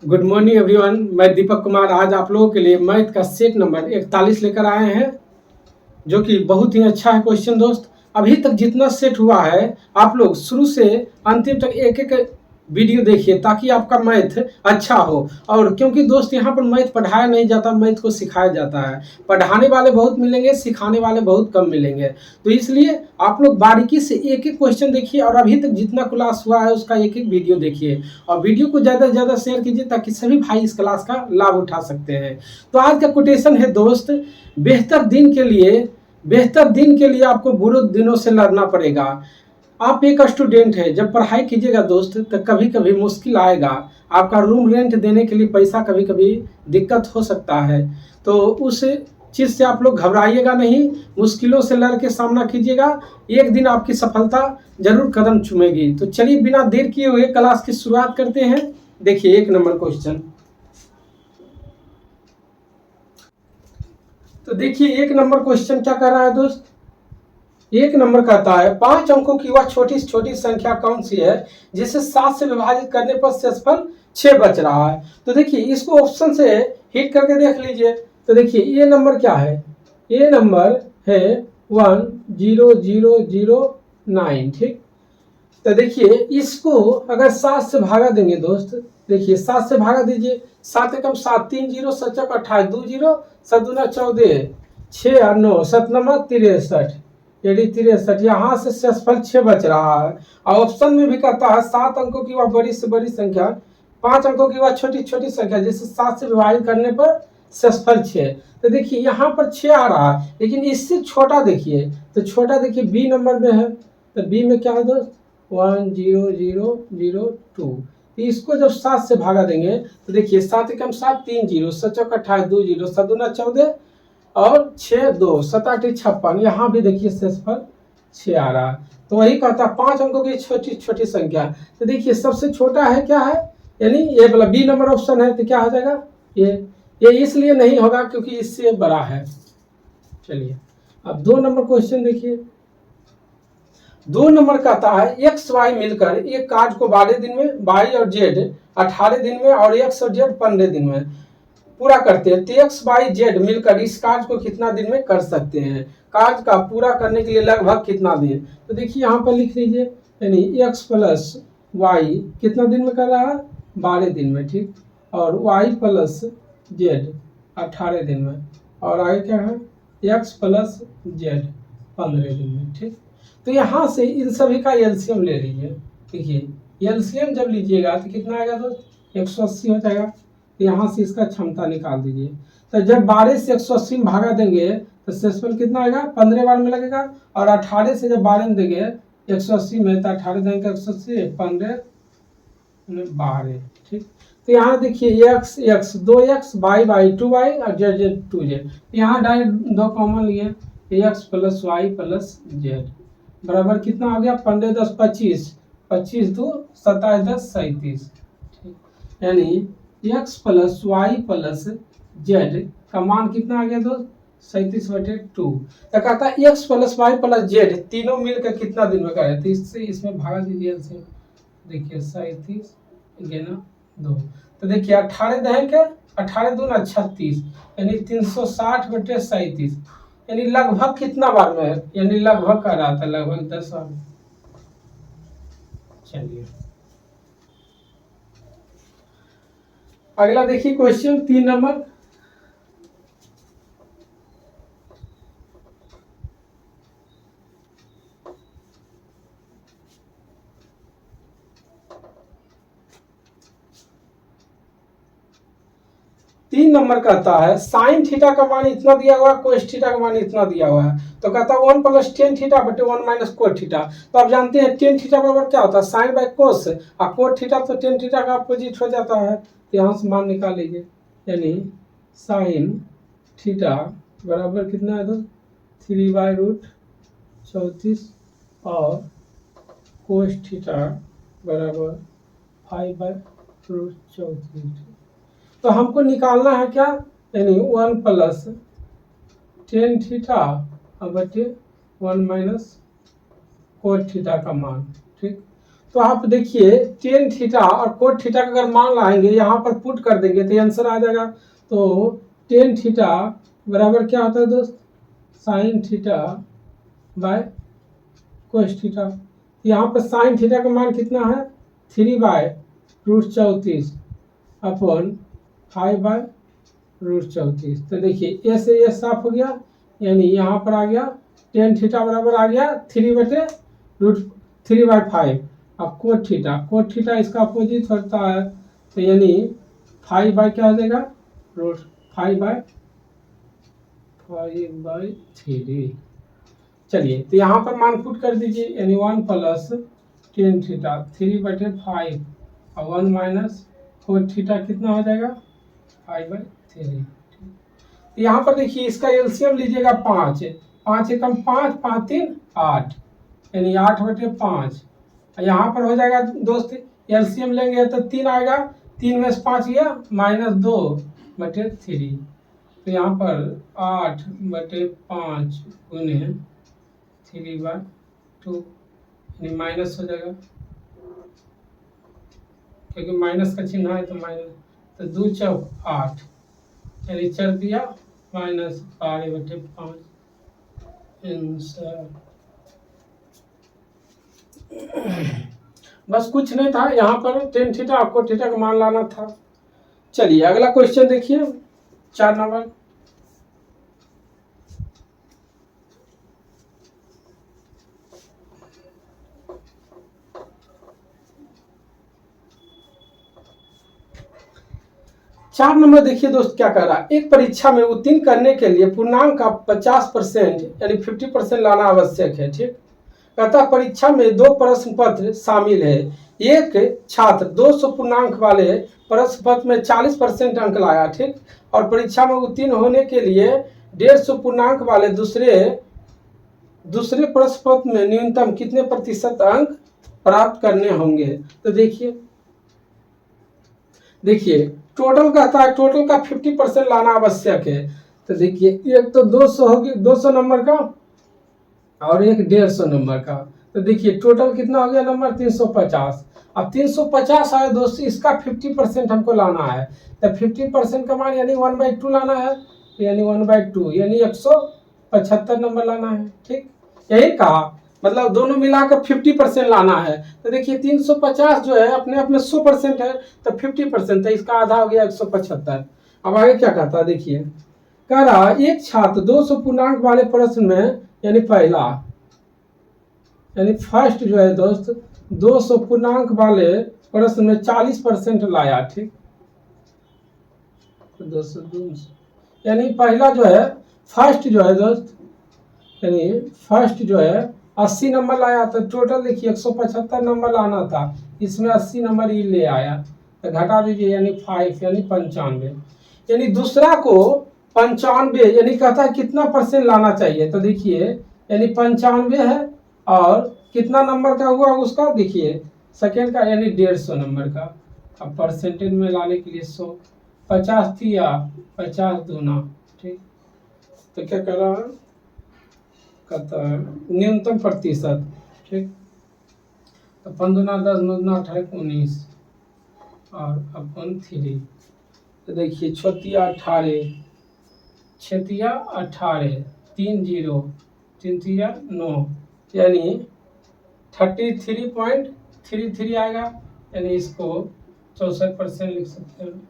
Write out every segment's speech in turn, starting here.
Good morning everyone. मैं दीपक कुमार आज आप लोगों के लिए मैथ का सेट नंबर 41 लेकर आए हैं, जो कि बहुत ही अच्छा है क्वेश्चन दोस्त। अभी तक जितना सेट हुआ है आप लोग शुरू से अंतिम तक एक एक वीडियो देखिए ताकि आपका मैथ अच्छा हो। और क्योंकि दोस्त यहाँ पर मैथ पढ़ाया नहीं जाता, मैथ को सिखाया जाता है। पढ़ाने वाले बहुत मिलेंगे, सिखाने वाले बहुत कम मिलेंगे, तो इसलिए आप लोग बारीकी से एक एक क्वेश्चन देखिए और अभी तक जितना क्लास हुआ है उसका एक एक वीडियो देखिए और वीडियो को ज़्यादा से ज़्यादा शेयर कीजिए ताकि सभी भाई इस क्लास का लाभ उठा सकते हैं। तो आज का कोटेशन है दोस्त, बेहतर दिन के लिए आपको बुरे दिनों से लड़ना पड़ेगा। आप एक स्टूडेंट है, जब पढ़ाई कीजिएगा दोस्त तो कभी कभी मुश्किल आएगा। आपका रूम रेंट देने के लिए पैसा कभी कभी दिक्कत हो सकता है, तो उस चीज़ से आप लोग घबराइएगा नहीं, मुश्किलों से लड़ के सामना कीजिएगा। एक दिन आपकी सफलता जरूर कदम चूमेगी। तो चलिए बिना देर किए हुए क्लास की शुरुआत करते हैं। देखिए एक नंबर क्वेश्चन। तो देखिए एक नंबर क्वेश्चन क्या कर रहा है दोस्त। एक नंबर कहता है 5 अंकों की वह छोटी से छोटी संख्या कौन सी है जिसे 7 से विभाजित करने पर शेषफल 6 बच रहा है। तो देखिए इसको ऑप्शन से हिट करके देख लीजिए। तो देखिए ये नंबर क्या है, ये नंबर है 10009। ठीक, तो देखिए इसको अगर 7 से भागा देंगे दोस्त, देखिए 7 से भागा दीजिए। 7 एकम 7, 3 जीरो, 7 चौक 28, 2 जीरो, 7 दूना 14, 6 और 9, 7 नमा 63, यदि 63 यहाँ से शेषफल 6 बच रहा है। और ऑप्शन में भी कहता है 7 अंकों की वह बड़ी से बड़ी संख्या, 5 अंकों की वह छोटी छोटी संख्या जिसे 7 से विभाजित करने पर शेषफल 6। तो देखिए यहाँ पर 6 आ रहा है, लेकिन इससे छोटा देखिए, तो छोटा देखिए बी नंबर में है। तो बी में क्या है दोस्त, 10002। इसको जब 7 से भागा देंगे तो देखिए 7 एकम 7, 3 जीरो, 7 चौक 28, 2 जीरो, 7 दूना 14 और 6 2, 7 8 56। यहाँ भी देखिए शेषफल 6 आ रहा है। तो वही कहता है 5 अंकों की छोटी छोटी संख्या। तो देखिए सबसे छोटा है क्या है, यानी ये वाला बी नंबर ऑप्शन है। तो क्या हो जाएगा, ये इसलिए नहीं होगा क्योंकि इससे बड़ा है। चलिए अब 2 नंबर क्वेश्चन देखिए। 2 नंबर कहता है एक्स वाई मिलकर एक कार्य को 12 दिन में, वाई और जेड 18 दिन में और एक्स और जेड 15 दिन में पूरा करते हैं। तो एक्स वाई जेड मिलकर इस कार्य को कितना दिन में कर सकते हैं, कार्य का पूरा करने के लिए लगभग कितना दिन। तो देखिए यहाँ पर लिख लीजिए, यानी एक्स प्लस वाई कितना दिन में कर रहा है, 12 दिन में। ठीक, और वाई प्लस जेड 18 दिन में, और आगे क्या है एक्स प्लस जेड 15 दिन में। ठीक, तो यहाँ से इन सभी का एलसीएम ले लीजिए। देखिए एलसीएम जब लीजिएगा तो कितना आएगा दोस्त, 180 हो जाएगा। तो यहाँ से इसका क्षमता निकाल दीजिए। तो जब 12 से 180 में भागा देंगे तो शेषफल कितना आएगा, 15 बार में लगेगा। और 18 से जब 12 में देंगे 180 में, तो 18 देंगे 180, 15 12। ठीक, तो यहाँ देखिए x x 2x, Y Y 2y और जेड जेड 2z। यहाँ डायरेक्ट 2 कॉमन लिए, X plus Y plus Z बराबर कितना हो गया, 15 10 25, 25 2 27 10 37। यानी X plus Y plus Z का मान कितना आ गया दोस्त, 37/2। तो कहता है X plus Y plus Z तीनों मिलकर कितना दिन में करे। तो इससे इसमें भागा दीजिए। देखिए 37 गेना 2, तो देखिए 18 देंगे, 18 दूना 36, यानी 360/37, यानी लगभग कितना बार में है, यानी लगभग कर रहा था, लगभग 10 बार। चलिए अगला देखिए क्वेश्चन 3 नंबर। तीन नंबर कहता है साइन थीटा का मान इतना दिया हुआ है, कोस थीटा का मान इतना दिया हुआ है। तो कहता है 1 + tan थीटा बटे 1 - कोस थीटा। तो आप जानते हैं tan थीटा बराबर क्या होता है, साइन बाय कोस, और कोस थीटा तो tan थीटा का अपोजिट हो जाता है। तो यहाँ से मान निकाल लीजिए, यानी साइन थीटा बराबर कितना है तो 3/√34 और कोस थीटा बराबर 5/√34। तो हमको निकालना है क्या, यानी 1 + tan थीटा बटे 1 - कोस थीटा का मान। ठीक, तो आप देखिए टेन थीटा और कोट थीटा का अगर मान लाएंगे यहाँ पर पुट कर देंगे तो आंसर आ जाएगा। तो टेन थीटा बराबर क्या होता है दोस्त, sine theta by cos theta. यहाँ पर साइन थीटा का मान कितना है, 3/√34 अपॉन 5/√34। तो देखिए ए से ये साफ हो गया, यानी यहाँ पर आ गया टेन थीटा बराबर आ गया 3/√3/5। अब कोट थीटा इसका अपोजिट होता है, तो यानी 5 क्या हो जाएगा, √5/3। चलिए तो यहाँ पर मान पुट कर दीजिए, यानी 1 + टेन थीटा 3/5 और 1 माइनस कोट थीटा कितना हो जाएगा 5/3। तो यहाँ पर देखिए इसका एलसीएम लीजिएगा 5, 5 एकम 5, 5 3 8, यानी 8/5। यहाँ पर हो जाएगा दोस्त एलसीएम लेंगे तो 3 आएगा, 3 में से 5 गया -2/3। तो यहाँ पर 8/5 गुने 3/2 यानी माइनस हो जाएगा, क्योंकि माइनस का चिन्ह है तो माइनस। तो 2 चौक 8 यानी चल दिया -12/5 आंसर। बस कुछ नहीं था, यहाँ पर टेन थीटा आपको थीटा का मान लाना था। चलिए अगला क्वेश्चन देखिए 4 नंबर। चार नंबर देखिए दोस्त क्या कर रहा है, एक परीक्षा में उत्तीर्ण करने के लिए पूर्णांक का 50% यानी 50% लाना आवश्यक है। ठीक, कहता परीक्षा में 2 प्रश्न पत्र शामिल है। एक छात्र 200 पूर्णांक वाले प्रश्न पत्र में 40% अंक लाया, ठीक, और परीक्षा में उत्तीर्ण होने के लिए 150 पूर्णांक वाले दूसरे प्रश्न पत्र में न्यूनतम कितने प्रतिशत अंक प्राप्त करने होंगे। तो देखिए टोटल कहता है, टोटल का 50% लाना आवश्यक है। तो देखिए एक तो 200 होगी, 200 नंबर का, और एक 150 नंबर का। तो देखिए टोटल कितना हो गया नंबर 350। अब 350 आया दोस्तों, इसका 50% हमको लाना है। तो 50% का मान यानी 1/2 लाना है, तो यानी 1/2 यानी 175 नंबर लाना है। ठीक, यही कहा, मतलब दोनों मिलाकर 50% लाना है। तो देखिए 350 जो है अपने आप में 100% है, तो 50% है, इसका आधा हो गया 175। अब आगे क्या कहता है देखिए, कह रहा एक छात्र 200 पूर्णांक वाले प्रश्न में यानी पहला यानी फर्स्ट जो है दोस्त 200 पूर्णांक वाले प्रश्न में 40% लाया। ठीक, 200 यानी पहला जो है फर्स्ट जो है दोस्त, यानी फर्स्ट जो है 80 नंबर लाया। तो टोटल देखिए 175 नंबर लाना था, इसमें 80 नंबर ही ले आया, तो घटा दीजिए यानी 5 यानी 95। यानी दूसरा को 95 यानी कहता है कितना % लाना चाहिए। तो देखिए यानी 95 है, और कितना नंबर का हुआ उसका, देखिए सेकेंड का यानी 150 नंबर का। अब परसेंटेज में लाने के लिए 100 50 थी या 50 दूना। ठीक, तो क्या कर रहा है, कहता है न्यूनतम प्रतिशत। ठीक, तो 5 दूना 10 9 दूना 18 19 और अपन 3। तो देखिए 6×18 6×18 3 0 3 3 9 यानी 33.33 आएगा, यानी इसको 64% लिख सकते हैं।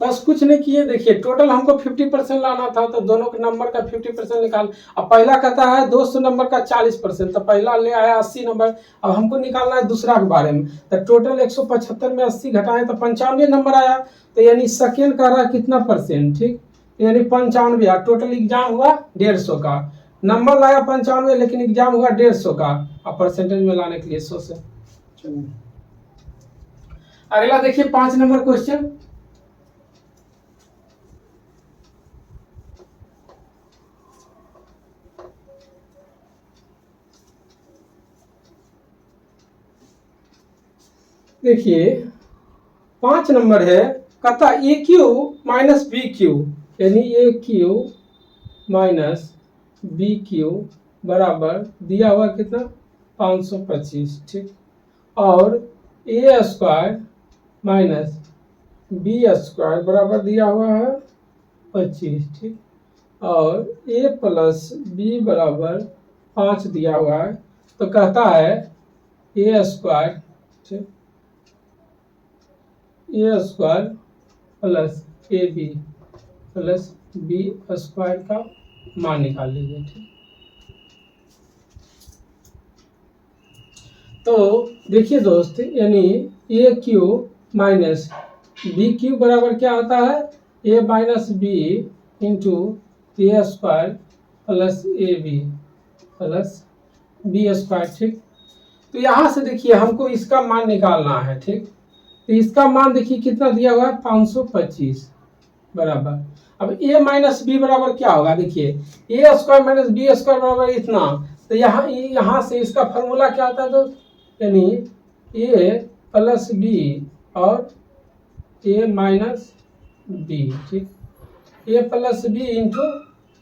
बस कुछ नहीं किए, देखिए टोटल हमको 50% लाना था, तो दोनों के नंबर का 50% निकाल। अब पहला कहता है 200 नंबर का 40%, तो पहला ले आया 80 नंबर। अब हमको निकालना है दूसरा के बारे में। तो टोटल 175 में 80 घटाएं तो 95 नंबर आया, तो यानी सेकेंड का रहा कितना % ठीक, यानी 95। टोटल एग्जाम हुआ 150 का, नंबर लाया 95 लेकिन एग्जाम हुआ 150 का। अब परसेंटेज में लाने के लिए 100 से। अगला देखिए 5 नंबर क्वेश्चन। देखिए 5 नंबर है, कहता AQ - BQ यानी AQ - BQ बराबर दिया हुआ कितना 525, ठीक। और ए स्क्वायर माइनस बी स्क्वायर बराबर दिया हुआ है 25, ठीक। और ए प्लस बी बराबर 5 दिया हुआ है, तो कहता है ए स्क्वायर, ठीक, a square plus a b plus b square का मान निकाल लीजिए, ठीक। तो देखिए दोस्त, यानी a cube minus b cube बराबर क्या होता है, a minus b into a square plus a b plus b square, ठीक। तो यहाँ से देखिए हमको इसका मान निकालना है, ठीक। तो इसका मान देखिए कितना दिया हुआ है 525 बराबर। अब a माइनस बी बराबर क्या होगा, देखिए ए स्क्वायर माइनस बी स्क्वायर बराबर इतना। तो यहाँ से इसका फॉर्मूला क्या आता है दोस्त, यानी a प्लस बी और a माइनस बी, ठीक। a plus B into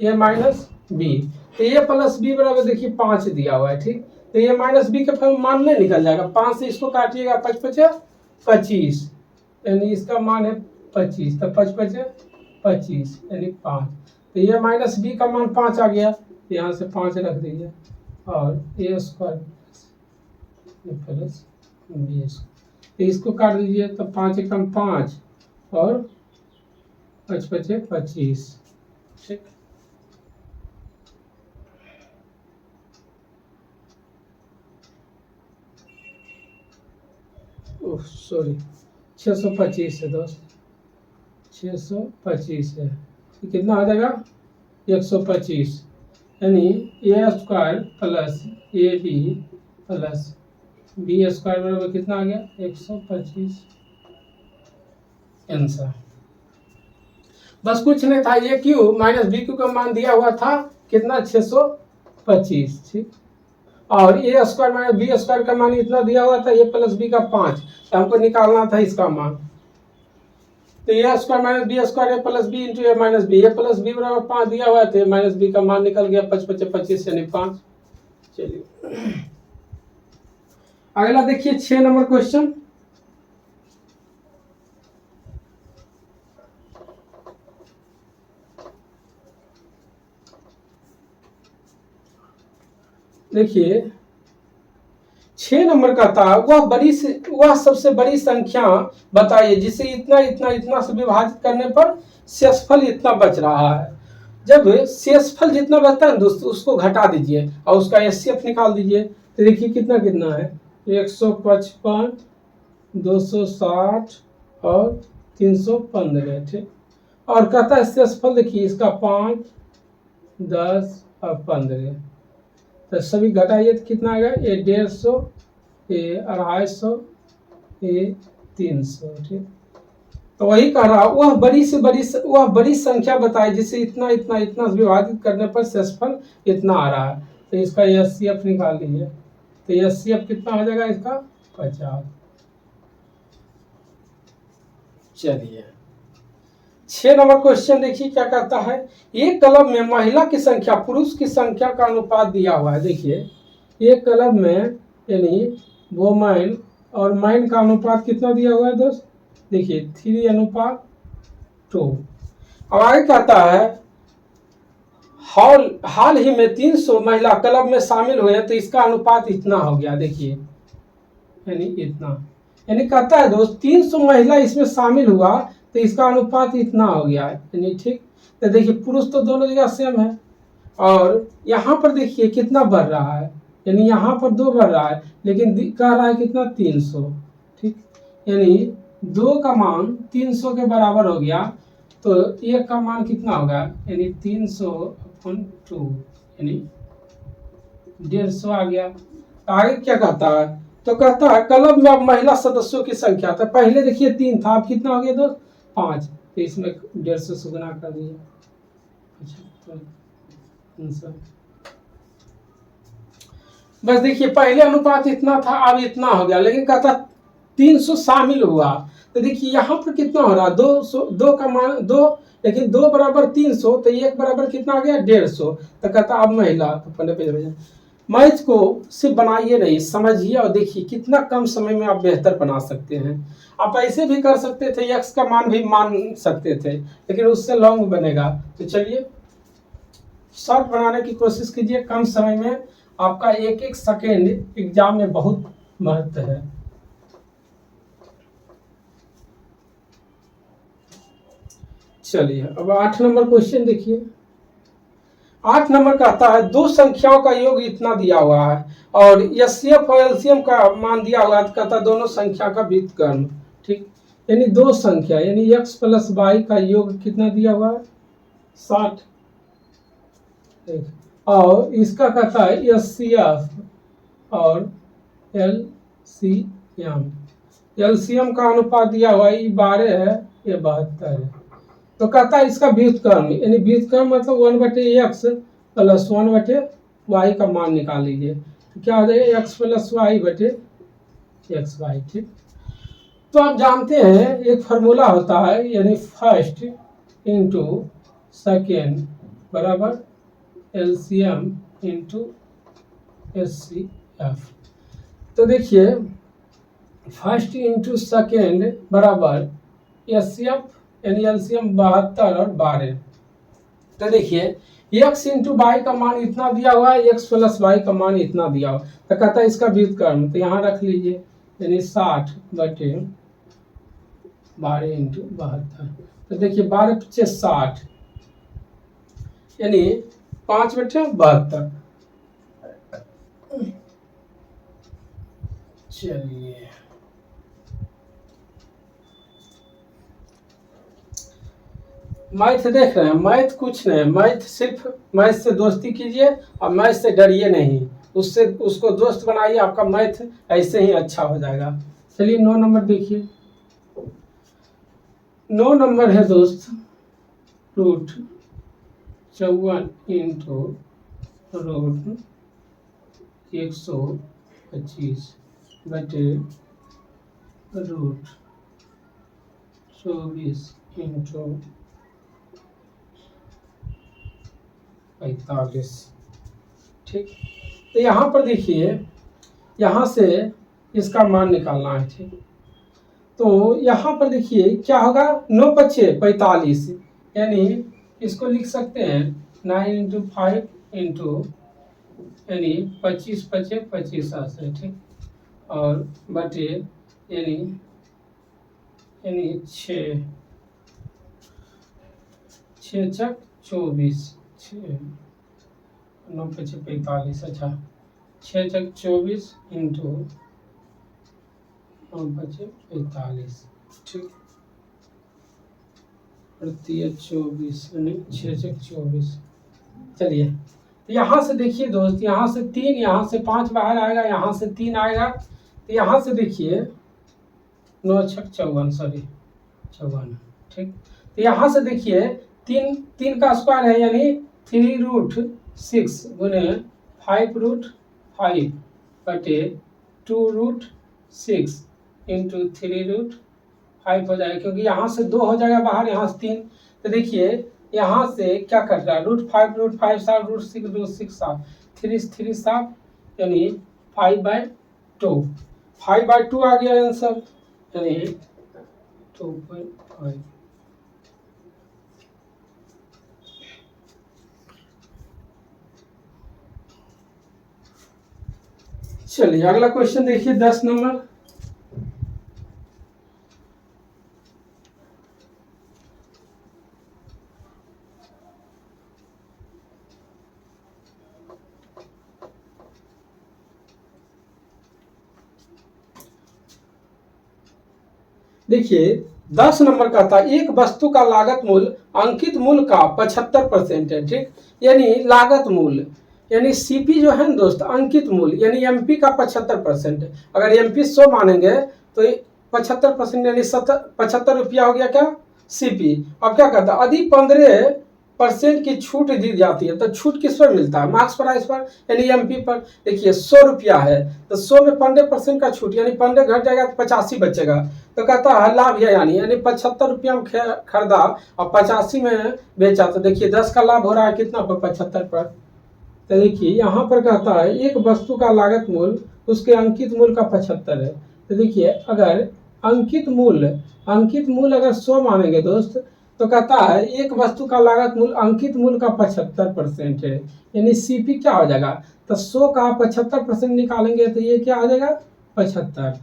A minus B. तो a प्लस बी बराबर देखिए 5 दिया हुआ है, ठीक। तो a माइनस बी का मान नहीं निकल जाएगा, 5 से इसको काटिएगा 5 25, यानी इसका मान है 25, तो 5 25 यानी 5। तो ये माइनस बी का मान 5 आ गया, तो यहाँ से 5 रख दीजिए और ए स्क्वायर प्लस बी स्क्वायर, तो इसको काट दीजिए, तो 5 एकम 5 और 5 25, ठीक। ओह सॉरी, 625 है दोस्त, 625 है, कितना आ जाएगा 125, यानी a square plus a b plus b square बराबर कितना आ गया 125 आंसर। बस कुछ नहीं था, ये क्यू माइनस बी क्यू का मान दिया हुआ था कितना 625, ठीक। और ए स्क्वायर माइनस बी स्क्वायर का मान इतना दिया हुआ था, ए प्लस बी का 5, तो हमको निकालना था इसका मान। तो ए square minus B square A plus B into A minus B, A plus B बराबर 5 दिया हुआ था, माइनस बी का मान निकल गया 5 25 यानी 5। चलिए अगला देखिए 6 नंबर क्वेश्चन। देखिए 6 नंबर का था, वह सबसे बड़ी संख्या बताइए जिसे इतना इतना इतना से विभाजित करने पर शेषफल इतना बच रहा है। जब शेषफल जितना बचता है दोस्तों उसको घटा दीजिए और उसका एचसीएफ निकाल दीजिए, तो देखिए कितना कितना है 155 260 और 315, ठीक। और कहता है शेषफल देखिए इसका 5 10 और 15, तो सभी घटाइए तो कितना आएगा, ये 150 ये 250 ये 300, ठीक। तो वही कह रहा वह बड़ी संख्या बताए जिसे इतना इतना इतना विभाजित करने पर शेषफल इतना आ रहा है। तो इसका एचसीएफ निकाल लीजिए, तो एचसीएफ कितना हो जाएगा इसका 50। चलिए 6 नंबर क्वेश्चन देखिए क्या कहता है, एक क्लब में महिला की संख्या पुरुष की संख्या का अनुपात दिया हुआ है। देखिए एक क्लब में यानी वोमेन और मैन का अनुपात कितना दिया हुआ है दोस्त, देखिए 3:2। अब आगे कहता है हाल ही में 300 महिला क्लब में शामिल हुए हैं, तो इसका अनुपात इतना हो गया। देखिए यानी इतना, यानी कहता है दोस्त 300 महिला इसमें शामिल हुआ तो इसका अनुपात इतना हो गया, यानी ठीक। तो देखिए पुरुष तो दोनों जगह सेम है, और यहाँ पर देखिए कितना बढ़ रहा है, यानी यहाँ पर 2 बढ़ रहा है, लेकिन कह रहा है कितना 300, ठीक। यानी 2 का मान 300 के बराबर हो गया, तो 1 का मान कितना होगा, यानी 300/2 यानी 150 आ गया। आगे क्या कहता है, तो कहता है क्लब में अब महिला सदस्यों की संख्या, तो पहले देखिए 3 था, अब कितना हो गया दोस्त 5, तो इसमें 150 से गुना कर दिया। अच्छा बस देखिए पहले अनुपात इतना था अब इतना हो गया, लेकिन कहता 300 शामिल हुआ, तो देखिए यहाँ पर कितना हो रहा है 2 का मान 2, लेकिन 2 बराबर 300, तो 1 बराबर कितना आ गया 150। तो कहता अब महिला, तो 15 पेज मैथ को सिर्फ बनाइए नहीं, समझिए और देखिए कितना कम समय में आप बेहतर बना सकते हैं। आप ऐसे भी कर सकते थे, एक्स का मान भी मान सकते थे, लेकिन उससे लॉन्ग बनेगा। तो चलिए शॉर्ट बनाने की कोशिश कीजिए कम समय में। आपका एक एक सेकेंड एग्जाम में बहुत महत्व है। चलिए अब 8 नंबर क्वेश्चन देखिए। 8 नंबर का आता है दो संख्याओं का योग इतना दिया हुआ है और एचसीएफ और एलसीएम का मान दिया हुआ है, तो कहता है दोनों संख्या का व्युत्क्रम। ठीक, यानी दो संख्या यानी x प्लस वाई का योग कितना दिया हुआ है 60। और इसका कहता है एचसीएफ और एलसीएम। एलसीएम का अनुपात दिया हुआ है 12 है, ये 72 है। तो कहता है इसका व्युत्क्रम यानी व्युत्क्रम मतलब 1/x प्लस 1/y का मान निकाल लीजिए। तो क्या हो जाएगा x प्लस वाई बटे एक्स वाई। ठीक, तो आप जानते हैं एक फार्मूला होता है यानी फर्स्ट इंटू सेकेंड बराबर एलसीएम इंटू एचसीएफ। तो देखिए फर्स्ट इंटू सेकेंड बराबर एचसीएफ यानी एलसीएम 72 और 12। तो देखिए x इंटू वाई का मान इतना दिया हुआ है, x प्लस वाई का मान इतना दिया हुआ, तो कहता है इसका व्युत्क्रम। तो यहाँ रख लीजिए यानी 60 बटे 12 इंटू 72। तो देखिए 12 पीछे 60 यानी 5 बटे 72। चलिए मैथ देख रहे हैं, मैथ कुछ नहीं, मैथ सिर्फ मैथ से दोस्ती कीजिए और मैथ से डरिए नहीं, उससे उसको दोस्त बनाइए, आपका मैथ ऐसे ही अच्छा हो जाएगा। चलिए 9 नंबर देखिए। 9 नंबर है दोस्त रूट 54 इंटू रूट 125 बटे रूट 24 इंटू 45। ठीक, तो यहाँ पर देखिए यहाँ से इसका मान निकालना है। ठीक, तो यहाँ पर देखिए क्या होगा 9 पच्चे 45 यानी इसको लिख सकते हैं 9 इंटू 5 इंटू यानी 25 पच्चे 25 आते। ठीक, और बटे यानी 6 चक 24 9 पच्चे 45। अच्छा 6 चक 24 इंटू 9 पच्चे 45। ठीक, 24 यानी 6 चक 24। चलिए तो यहाँ से देखिए दोस्त, यहाँ से 3 यहाँ से 5 बाहर आएगा, यहाँ से 3 आएगा, तो यहाँ से देखिए 9 छक 54 सॉरी 54। ठीक, तो यहाँ से देखिए 3 का स्क्वायर है यानी 3 रूट 6 गुने 5 रूट 5 बटे 2 रूट 6 इंटू 3 रूट 5 हो जाएगा, क्योंकि यहाँ से 2 हो जाएगा बाहर, यहाँ से 3। तो देखिए यहाँ से क्या कट रहा है रूट 5 साफ रूट 6 साफ 3 साफ यानी 5/2 5/2 आ गया आंसर यानी 2.5। चलिए अगला क्वेश्चन देखिए 10 नंबर। देखिए 10 नंबर का था एक वस्तु का लागत मूल्य अंकित मूल्य का 75% है। ठीक, यानी लागत मूल्य यानी सीपी जो है ना दोस्त अंकित मूल्य यानी एमपी का 75% है। अगर एमपी 100 मानेंगे तो 75% यानी 75 रुपया हो गया क्या सीपी। अब क्या कहता है यदि 15% की छूट दी जाती है तो छूट किस पर मिलता है मार्क्स प्राइस पर यानी एमपी पर। देखिए 100 रुपया है तो 100 में 15% का छूट यानी 15 घट जाएगा तो 85 बचेगा। तो कहता है लाभ है यानी 75 रुपया में खरीदा और 85 में बेचा। तो देखिए 10 का लाभ हो रहा है कितना पर 75 पर तो देखिए यहाँ पर कहता है एक वस्तु का लागत मूल्य उसके अंकित मूल्य का 75 है। तो देखिए अगर अंकित मूल्य अगर 100 मानेंगे दोस्त, तो कहता है एक वस्तु का लागत मूल्य अंकित मूल्य का 75% है, यानी सीपी क्या हो जाएगा, तो 100 का 75% निकालेंगे तो ये क्या आ जाएगा 75।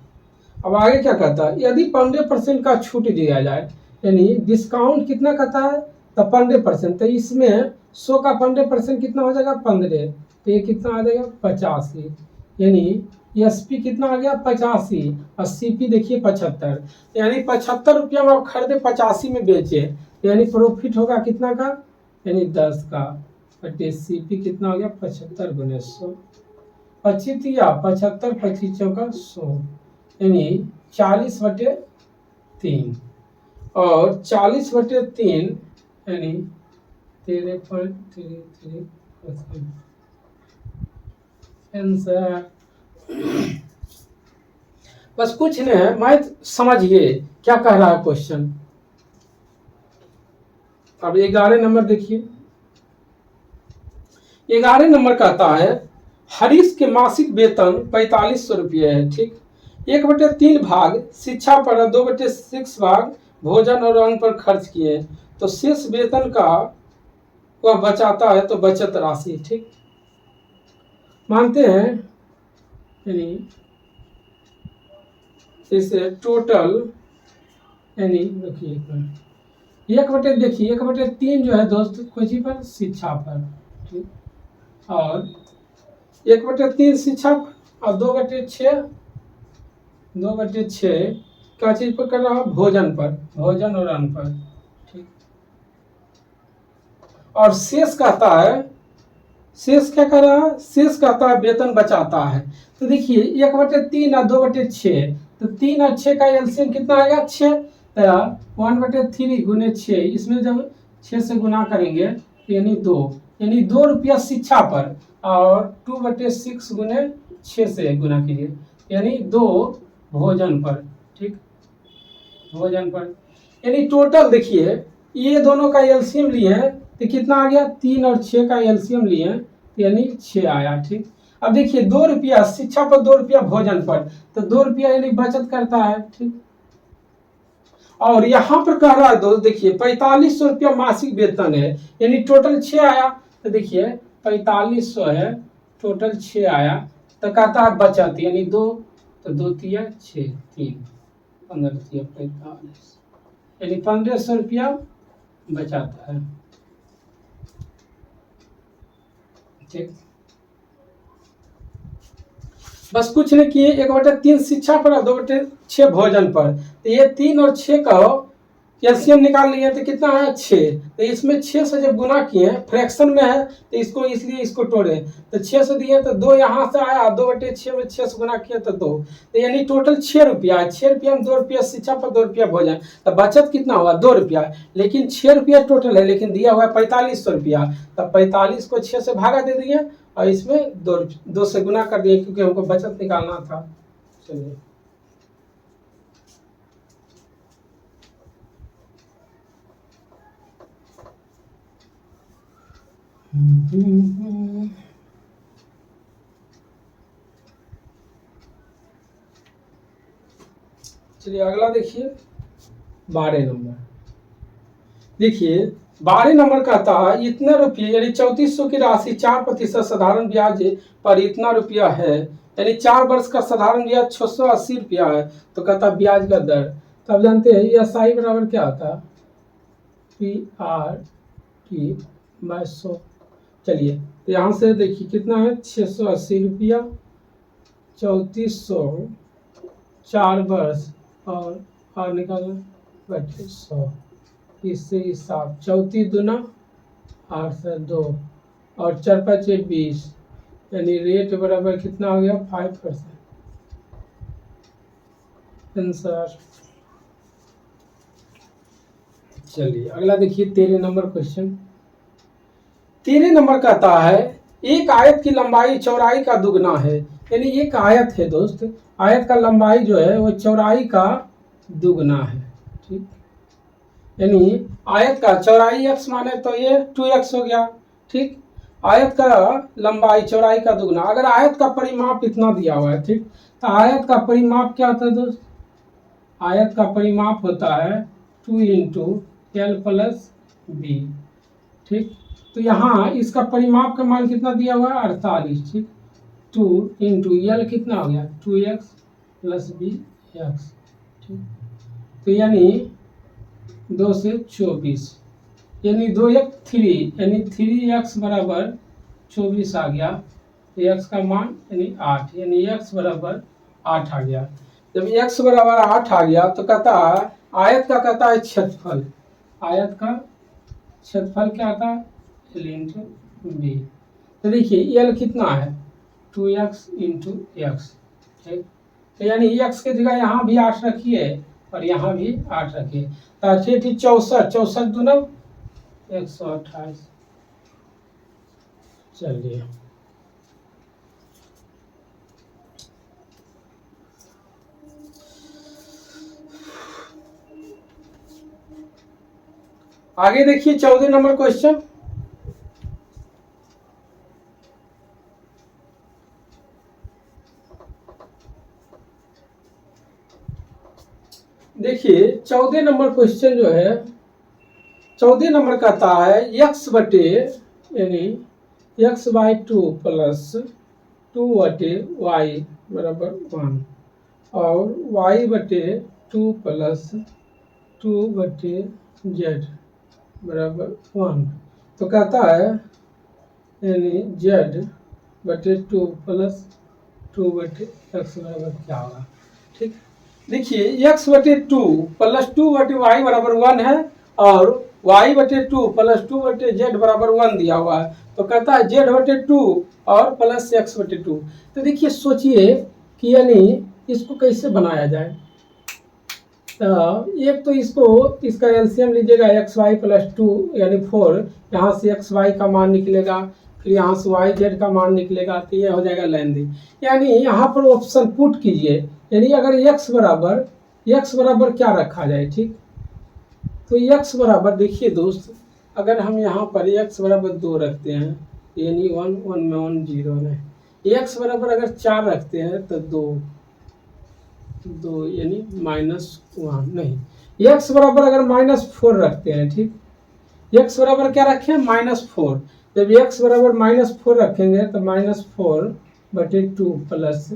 अब आगे क्या कहता है, यदि 15% का छूट दिया जाए, यानी डिस्काउंट कितना कहता है, तो 15%, तो इसमें 100 का 15% कितना हो जाएगा 15, तो ये कितना आ जाएगा 85, यानी एसपी कितना आ गया 85 और सीपी देखिए 75, यानी 75 रुपया में आप खरीदे 85 में बेचे, यानी प्रॉफिट होगा कितना का, यानी 10 का, बटे सीपी कितना हो गया 75 गुने 100, 25 या 75 25 चौका 100, यानी 40/3 और 40/3 यानी 13.33 आंसर। बस कुछ नहीं है, मैथ समझिए क्या कह रहा है क्वेश्चन। अब 11 नंबर देखिए, 11 नंबर कहता है हरीश के मासिक वेतन 4500 रुपये है, ठीक, 1/3 भाग शिक्षा पर 2/6 भाग भोजन और अन्न पर खर्च किए, तो शेष वेतन का वह बचाता है, तो बचत राशि, ठीक, मानते हैं, यानी इसे टोटल, यानी देखिए 1/3 जो है दोस्त कोई चीज पर शिक्षा पर, ठीक, और 1/3 शिक्षा पर और 2/6 क्या चीज पर कर रहा हूँ, भोजन पर, भोजन और अन्न पर, ठीक, और शेष कहता है, शेष क्या कर रहा है, शेष कहता है वेतन बचाता है। तो देखिए 1/3 और 2/6, तो 3 और 6 का एलसीएम कितना आएगा 6, तो 1/3 गुने 6, इसमें जब 6 से गुना करेंगे तो यानी 2, यानी 2 रुपया शिक्षा पर, और 2/6 गुने 6 से गुना कीजिए, यानी 2 भोजन पर, ठीक, भोजन पर, यानी टोटल देखिए ये दोनों का एलसीएम लिए हैं तो कितना आ गया, 3 और 6 का एलसीएम लिए हैं तो यानी 6 आया, ठीक। अब देखिए 2 रुपया शिक्षा पर, 2 रुपया भोजन पर, तो 2 रुपया यानी बचत करता है, ठीक। और यहाँ पर कह रहा है दोस्त देखिए 4500 रुपया मासिक वेतन है, यानी टोटल 6 आया, तो देखिए 4500 है, टोटल 6 आया, तो कहता है बचत, यानी 2, तो 2 तिया 6, 3, 15 तिया 45, यानी 1500 रुपया बचाता है, ठीक। बस कुछ नहीं किए, 1/3 शिक्षा पर और 2/6 भोजन पर, तो ये 3 और 6 का एलसीएम निकाल लिए तो कितना है 6, तो इसमें 6 से जब गुना किए, फ्रैक्शन में है तो इसको इसलिए इसको तोड़े, तो 6 से दिए तो 2 यहाँ से आया, 2/6 में 6 से गुना किया तो 2, तो यानी टोटल 6 रुपया है, 6 रुपया में 2 रुपया शिक्षा पर, 2 रुपया भोजन, तो बचत कितना हुआ 2 रुपया, लेकिन 6 रुपया टोटल है, लेकिन दिया हुआ है 4500 रुपया, तब 45 को 6 से भागा दे दिए और इसमें 2 से गुना कर दिए क्योंकि हमको बचत निकालना था। चलिए चलिए अगला देखिए 12 नंबर, देखिए 12 नंबर कहता है इतने रुपये, यानी 3400 की राशि 4% साधारण ब्याज पर इतना रुपया है, यानी 4 वर्ष का साधारण ब्याज 680 रुपया है, तो कहता ब्याज का दर, तो आप जानते हैं एसआई बराबर क्या आता है, PRT/100। चलिए तो यहाँ से देखिए कितना है 680 रुपया, 3400, 4 वर्ष और निकालना बटे 100, इससे हिसाब 34 दूना 8 से 2 और 4 5 20, यानी रेट बराबर कितना हो गया 5%, आंसर। चलिए अगला देखिए 13 नंबर क्वेश्चन, 13 नंबर कहता है एक आयत की लंबाई चौड़ाई का दुगना है, यानी एक आयत है दोस्त, आयत का लंबाई जो है वो चौड़ाई का दुगना है, ठीक, यानी आयत का चौड़ाई x माने तो ये 2x हो गया, ठीक, आयत का लंबाई चौड़ाई का दुगना। अगर आयत का परिमाप इतना दिया हुआ है, ठीक, तो आयत का परिमाप क्या होता है दोस्त? आयत का परिमाप होता है 2 इंटू एल प्लस बी, ठीक। तो यहाँ इसका परिमाप का मान कितना दिया हुआ है? 48, ठीक। 2 इंटू एल कितना हो गया? 2x प्लस बी एक्स, ठीक। तो यानी 2 से 24, यानी 2 1 3, यानी 3x बराबर 24 आ गया। x का मान यानी 8, यानी x बराबर 8 आ गया। जब x बराबर 8 आ गया तो कहता है आयत का, कहता है क्षेत्रफल। आयत का क्षेत्रफल क्या आता है? L into B. तो देखिए L कितना है? 2x इंटू एक्स, ठीक। तो यानी x की जगह यहाँ भी 8 रखिए और यहाँ भी 8 रखिए। तो 64, 64 दूना 128। चलिए आगे देखिए 14 नंबर क्वेश्चन। देखिए 14 नंबर क्वेश्चन जो है, 14 नंबर कहता है x बटे यानी x/2 प्लस 2 बटे वाई बराबर 1 और y बटे 2 प्लस 2 बटे z बराबर 1। तो कहता है यानी z बटे 2 प्लस 2 बटे x बराबर क्या होगा, ठीक। देखिए x बटे 2 प्लस 2 बटे वाई बराबर 1 है और y बटे 2 प्लस 2 बटे z बराबर 1 दिया हुआ है। तो कहता है z बटे 2 और प्लस x बटे 2। तो देखिए सोचिए कि यानी इसको कैसे बनाया जाए। एक तो इसका एलसीएम लीजिएगा, एक्स वाई प्लस 2 यानी 4, यहाँ से एक्स वाई का मान निकलेगा, फिर यहाँ से वाई जेड का मान निकलेगा, तो ये हो जाएगा लेंदी। यानी यहाँ पर ऑप्शन पुट कीजिए, यानी अगर x बराबर क्या रखा जाए, ठीक। तो x बराबर देखिए दोस्त, अगर हम यहाँ पर x बराबर 2 रखते हैं यानी 1 1 में 1 0 है। x बराबर अगर 4 रखते हैं तो 2 यानी -1 नहीं। x बराबर अगर -4 रखते हैं, ठीक। x बराबर क्या रखें? -4। जब x बराबर -4 रखेंगे तो -4 बटे 2 प्लस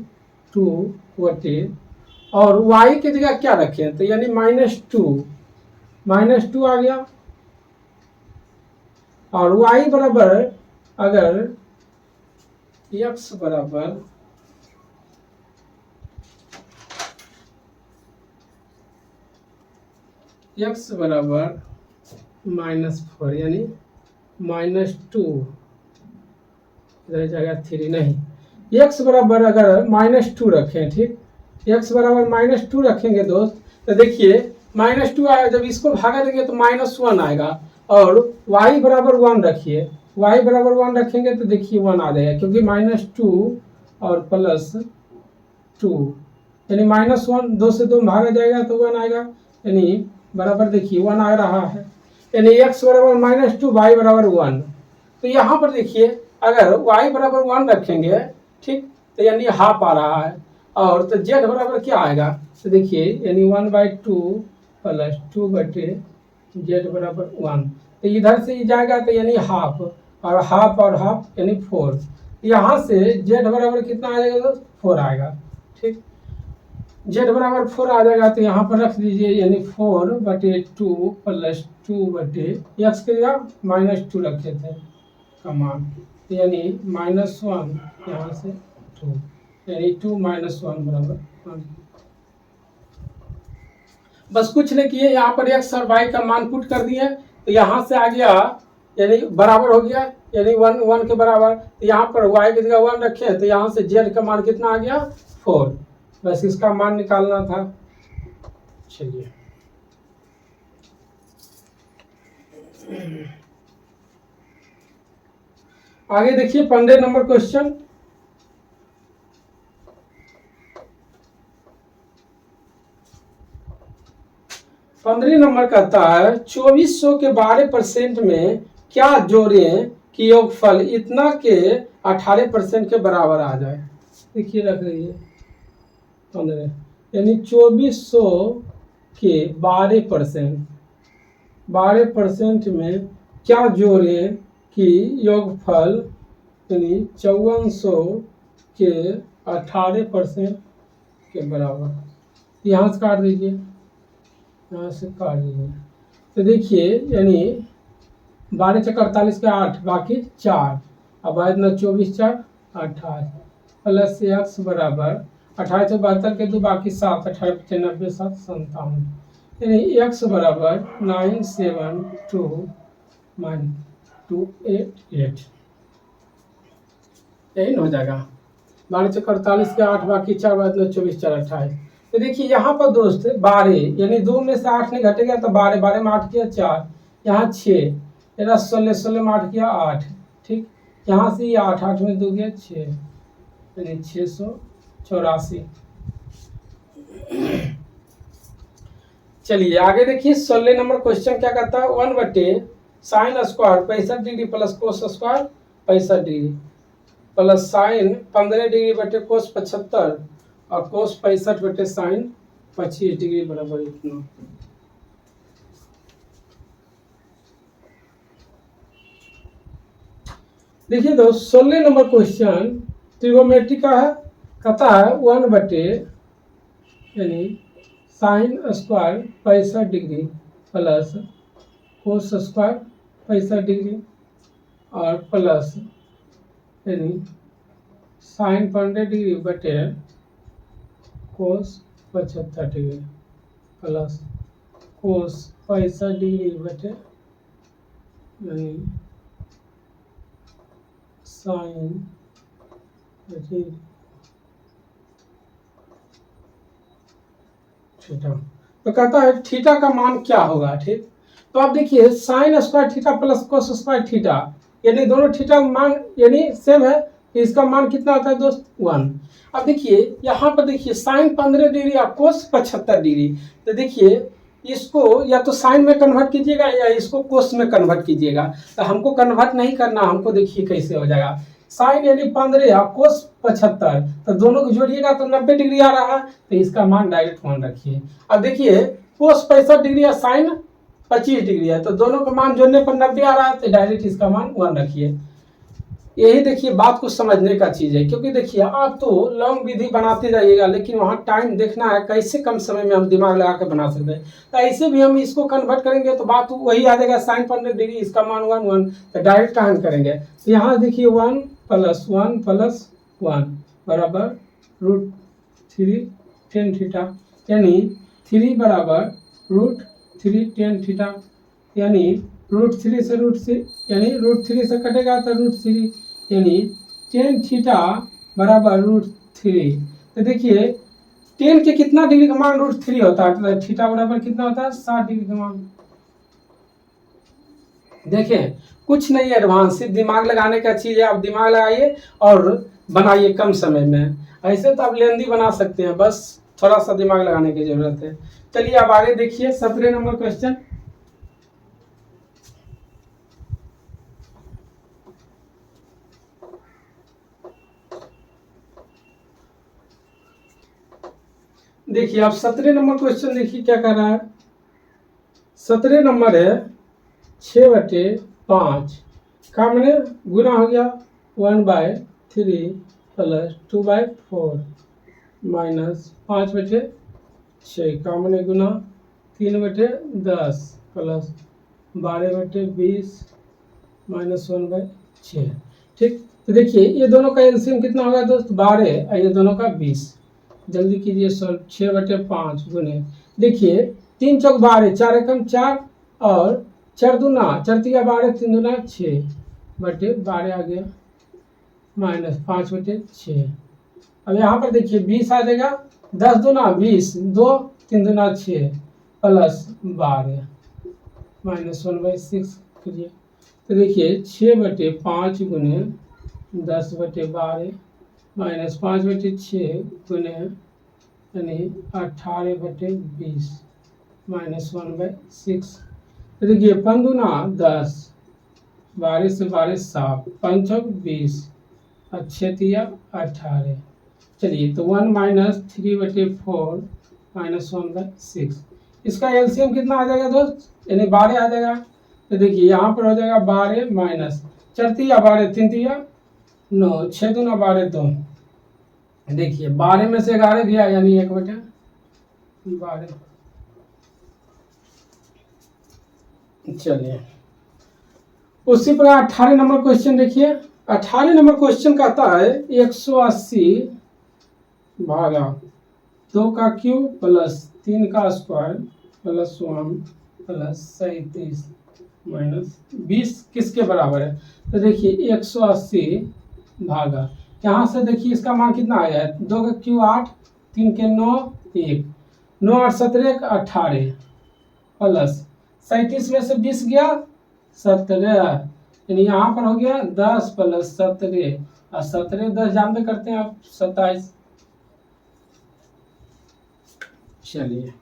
2 बटे, और y की जगह क्या रखें? तो यानी -2 आ गया। और y बराबर अगर x बराबर -4 यानी -2, इधर जगह 3 नहीं। x बराबर अगर -2 रखें, ठीक। x बराबर -2 रखेंगे दोस्त, तो देखिए -2 आएगा। जब इसको भागा देंगे तो -1 आएगा। और y बराबर 1 रखिए, y बराबर 1 रखेंगे तो देखिए 1 आ जाएगा, क्योंकि -2 और प्लस 2 यानी -1, 2 से 2 भागा जाएगा तो 1 आएगा, यानी बराबर देखिए 1 आ रहा है। यानी x बराबर -2, y बराबर 1। तो यहाँ पर देखिए अगर y बराबर 1 रखेंगे, ठीक, तो यानी हाफ आ रहा है। और तो z बराबर क्या आएगा? तो देखिए यानी 1/2 प्लस 2 बटे z बराबर 1। तो इधर से ही जाएगा तो यानी हाफ, और हाफ यानी 4। यहाँ से z बराबर कितना आ जाएगा दोस्त? 4 आएगा, ठीक। z बराबर 4 आ जाएगा तो यहाँ पर रख दीजिए, यानी 4 बटे 2 प्लस 2 बटे x के जगह -2 रखे थे का मान, तो यानी -1 यहाँ से 2, यानी 2 -1 बराबर 1। बस कुछ नहीं किए, यहाँ पर x और y का मान पुट कर दिए, तो यहाँ से आ गया यानी बराबर हो गया, यानी 1 के बराबर। तो यहाँ पर y की जगह 1 रखे, तो यहाँ से z का मान कितना आ गया? 4। बस इसका मान निकालना था। चलिए आगे देखिए 15 नंबर क्वेश्चन। पंद्रह नंबर कहता है 2400 के 12% में क्या जोड़ें कि योगफल इतना के 18% के बराबर आ जाए। देखिए रख रही है 15, यानी 2400 के 12% में क्या जोड़ें कि योगफल यानी 5400 के 18% के बराबर। यहाँ से काट दीजिए, यहाँ से काट दीजिए। तो देखिए यानी 12 चक 48 के 8 बाकी 4, अब आए ना 24 4 28 प्लस x बराबर 28 से 72 के 2 बाकी 7, 18 95 7 57, यानी x बराबर 972-288, यही हो जाएगा। 12 चक 48 के 8 बाकी 4 बार 24 4 28। तो देखिए यहाँ पर दोस्त 12 यानी 2 में से 8 नहीं घटेगा तो 12, 12 में 8 किया 4, यहाँ 6, यानी 16, 16 में 8 किया 8, ठीक। यहाँ से ये 8, 8 में 2 गया 6, यानी 684। चलिए आगे देखिए 16 नंबर क्वेश्चन क्या कहता है, 1/sin² 65 degree plus cos square 65 degree plus sign 15 degree बटे कोस 75 और कोस 65 बटे साइन 25 डिग्री बराबर इतना। देखिए दोस्त 16 नंबर क्वेश्चन ट्रिगोनोमेट्री का है, कहता है 1/, यानी sine square 65 degree plus cos square 65 degree और प्लस यानी साइन 15 डिग्री बटे कोस 75 डिग्री प्लस कोस 65 डिग्री बटे यानी साइन थीटा। तो कहता है थीटा का मान क्या होगा, ठीक। तो आप देखिए sine square theta plus cos square theta, यानी दोनों थीटा मान यानी सेम है, तो इसका मान कितना होता है दोस्त 1। अब देखिए यहाँ पर देखिए साइन 15 डिग्री और कोस 75 डिग्री, तो देखिए इसको या तो साइन में कन्वर्ट कीजिएगा या इसको कोस में कन्वर्ट कीजिएगा। तो हमको कन्वर्ट नहीं करना, हमको देखिए कैसे हो जाएगा, साइन यानी 15 या कोस 75, तो दोनों को जोड़िएगा तो 90 डिग्री आ रहा है, तो इसका मान डायरेक्ट 1 रखिए। अब देखिए कोस 65 डिग्री या साइन 25 डिग्री है, तो दोनों का मान जोड़ने पर 90 आ रहा है, तो डायरेक्ट इसका मान 1 रखिए। यही देखिए बात को समझने का चीज़ है, क्योंकि देखिए आप तो लॉन्ग विधि बनाते जाइएगा, लेकिन वहाँ टाइम देखना है कैसे कम समय में हम दिमाग लगा के बना सकते हैं। तो ऐसे भी हम इसको कन्वर्ट करेंगे तो बात वही आ जाएगा, साइन 15 डिग्री इसका मान 1 1, तो डायरेक्ट काउंट करेंगे। तो यहाँ देखिए 1 + 1 + 1 बराबर √3 tan थीटा, यानी 3 बराबर √3 tan थीटा, यानी √3 से √3 यानी √3 से कटेगा तो √3, यानी tan थीटा बराबर √3। तो देखिए tan के कितना डिग्री का मान √3 होता है, तो थीटा बराबर कितना होता है 60 डिग्री का मान। देखें कुछ नहीं एडवांस, सिर्फ दिमाग लगाने का चीज़ है, आप दिमाग लगाइए और बनाइए कम समय में। ऐसे तो आप लेंदी बना सकते हैं, बस थोड़ा सा दिमाग लगाने की जरूरत है। चलिए अब आगे देखिए 17 नंबर क्वेश्चन। देखिए आप 17 नंबर क्वेश्चन देखिए क्या कर रहा है। 17 नंबर है 6/5 का मैंने गुना हो गया 1/3 प्लस 2/4 माइनस 5/6 का मैंने गुना 3/10 प्लस 12/20 माइनस 1/6, ठीक। तो देखिए ये दोनों का एलसीएम कितना होगा दोस्त 12 और ये दोनों का 20। जल्दी कीजिए सॉल्व, 6/5 गुने देखिए 3 चौक 12, 4 एकम 4 और 4 दूना 4 तिया 12, 3 दूना 6/12 आ गया माइनस 5/6। अब यहाँ पर देखिए 20 आ जाएगा, 10 दूना 20, 2 3 दूना 6 प्लस 12 माइनस 1/6 करिए। तो देखिए 6/5 गुने 10/12 माइनस 5/6 गुने यानी 18/20 माइनस 1/6। तो देखिए 5 दूना 10 12 से 12 7, 5 चौक 20 और 6 तिया 18। चलिए तो 1 माइनस 3/4 माइनस 1/6, इसका एलसीएम कितना आ जाएगा दोस्त, यानी 12 आ जाएगा। तो देखिए यहाँ पर हो जाएगा 12 माइनस 4 तिया 12, 3 तिया 9, 6 दूना 12 2। देखिए 12 में से 11 गया, यानी 1/12। चलिए उसी प्रकार 18 नंबर क्वेश्चन देखिए। 18 नंबर क्वेश्चन कहता है 180 भागा 2 का क्यूब प्लस 3 का स्क्वायर प्लस 1 प्लस 37 माइनस 20 किसके बराबर है। तो देखिए 180 भागा, यहाँ से देखिए इसका मान कितना आया है, 2 का क्यूब 8, 3 के 9 1, 9 8 17 18 प्लस 37 में से 20 गया 17, यानी यहाँ पर हो गया 10 प्लस 17 और 17 10 जानते करते हैं आप 27। चलिए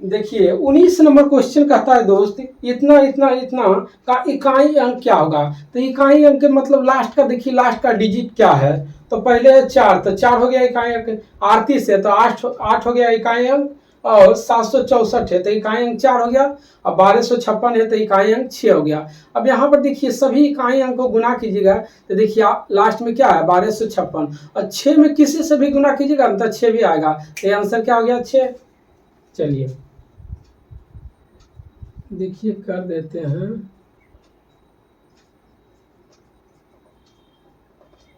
देखिए 19 नंबर क्वेश्चन कहता है दोस्त इतना इतना इतना का इकाई अंक क्या होगा। तो इकाई अंक मतलब लास्ट का, देखिए लास्ट का डिजिट क्या है। तो पहले 4, तो 4 हो गया इकाई अंक, 38 है तो 8 हो गया इकाई अंक, और 764 है तो इकाई अंक 4 हो गया, और 1256 है तो इकाई अंक 6 हो गया। अब यहाँ पर देखिए सभी इकाई अंक को गुना कीजिएगा, तो देखिए आप लास्ट में क्या है 1256, और 6 में किसी से भी गुना कीजिएगा तो 6 भी आएगा, तो आंसर क्या हो गया 6। चलिए देखिए कर देते हैं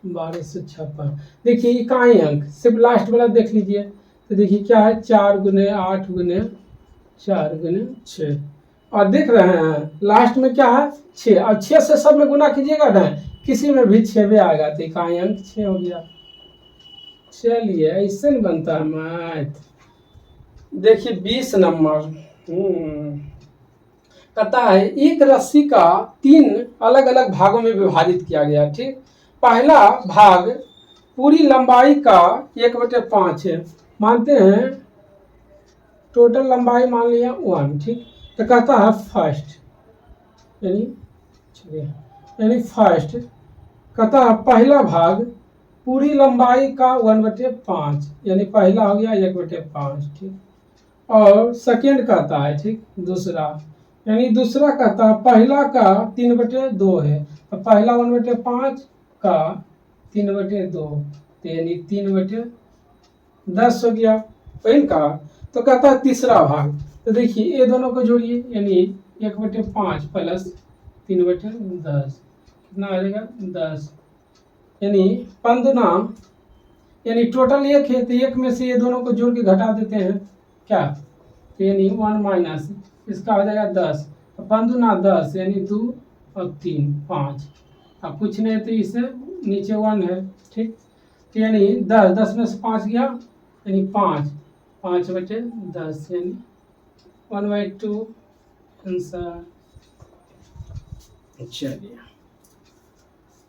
1256। देखिए इकाई अंक सिर्फ लास्ट वाला देख लीजिए, तो देखिए क्या है 4 गुने 8 गुने 4 गुने 6, और देख रहे हैं लास्ट में क्या है 6, और 6 से सब में गुना कीजिएगा ना, किसी में भी 6 भी आएगा तो इकाई अंक 6 हो गया। चलिए ऐसे नहीं बनता है मैथ। देखिए 20 नंबर कहता है एक रस्सी का 3 अलग अलग भागों में विभाजित किया गया। ठीक, पहला भाग पूरी लंबाई का 1/5 है, मानते हैं टोटल लंबाई मान लिया 1। ठीक, तो कहता है फर्स्ट, यानी फर्स्ट कहता है पहला भाग पूरी लंबाई का 1/5, यानी पहला हो गया 1/5। ठीक, और सेकेंड कहता है ठीक दूसरा, यानी दूसरा कहता है पहला का 3/2 है, तो पहला 1/5 का 3/2, तो यानी 3/10 हो गया इनका। तो कहता है तीसरा भाग, तो देखिए ये दोनों को जोड़िए, यानी 1/5 प्लस 3/10 कितना आ जाएगा 10, यानी 15, यानी टोटल 1 है तो 1 में से ये दोनों को जोड़ के घटा देते हैं क्या, तो यानी 1 माइनस इसका हो जाएगा 10, 15 10, यानी 2 और 3 5, अब कुछ नहीं तो इससे नीचे 1 है। ठीक, तो यानी 10 10 में से 5 गया, यानी 5/10, यानी 1/2 आंसर। चलिए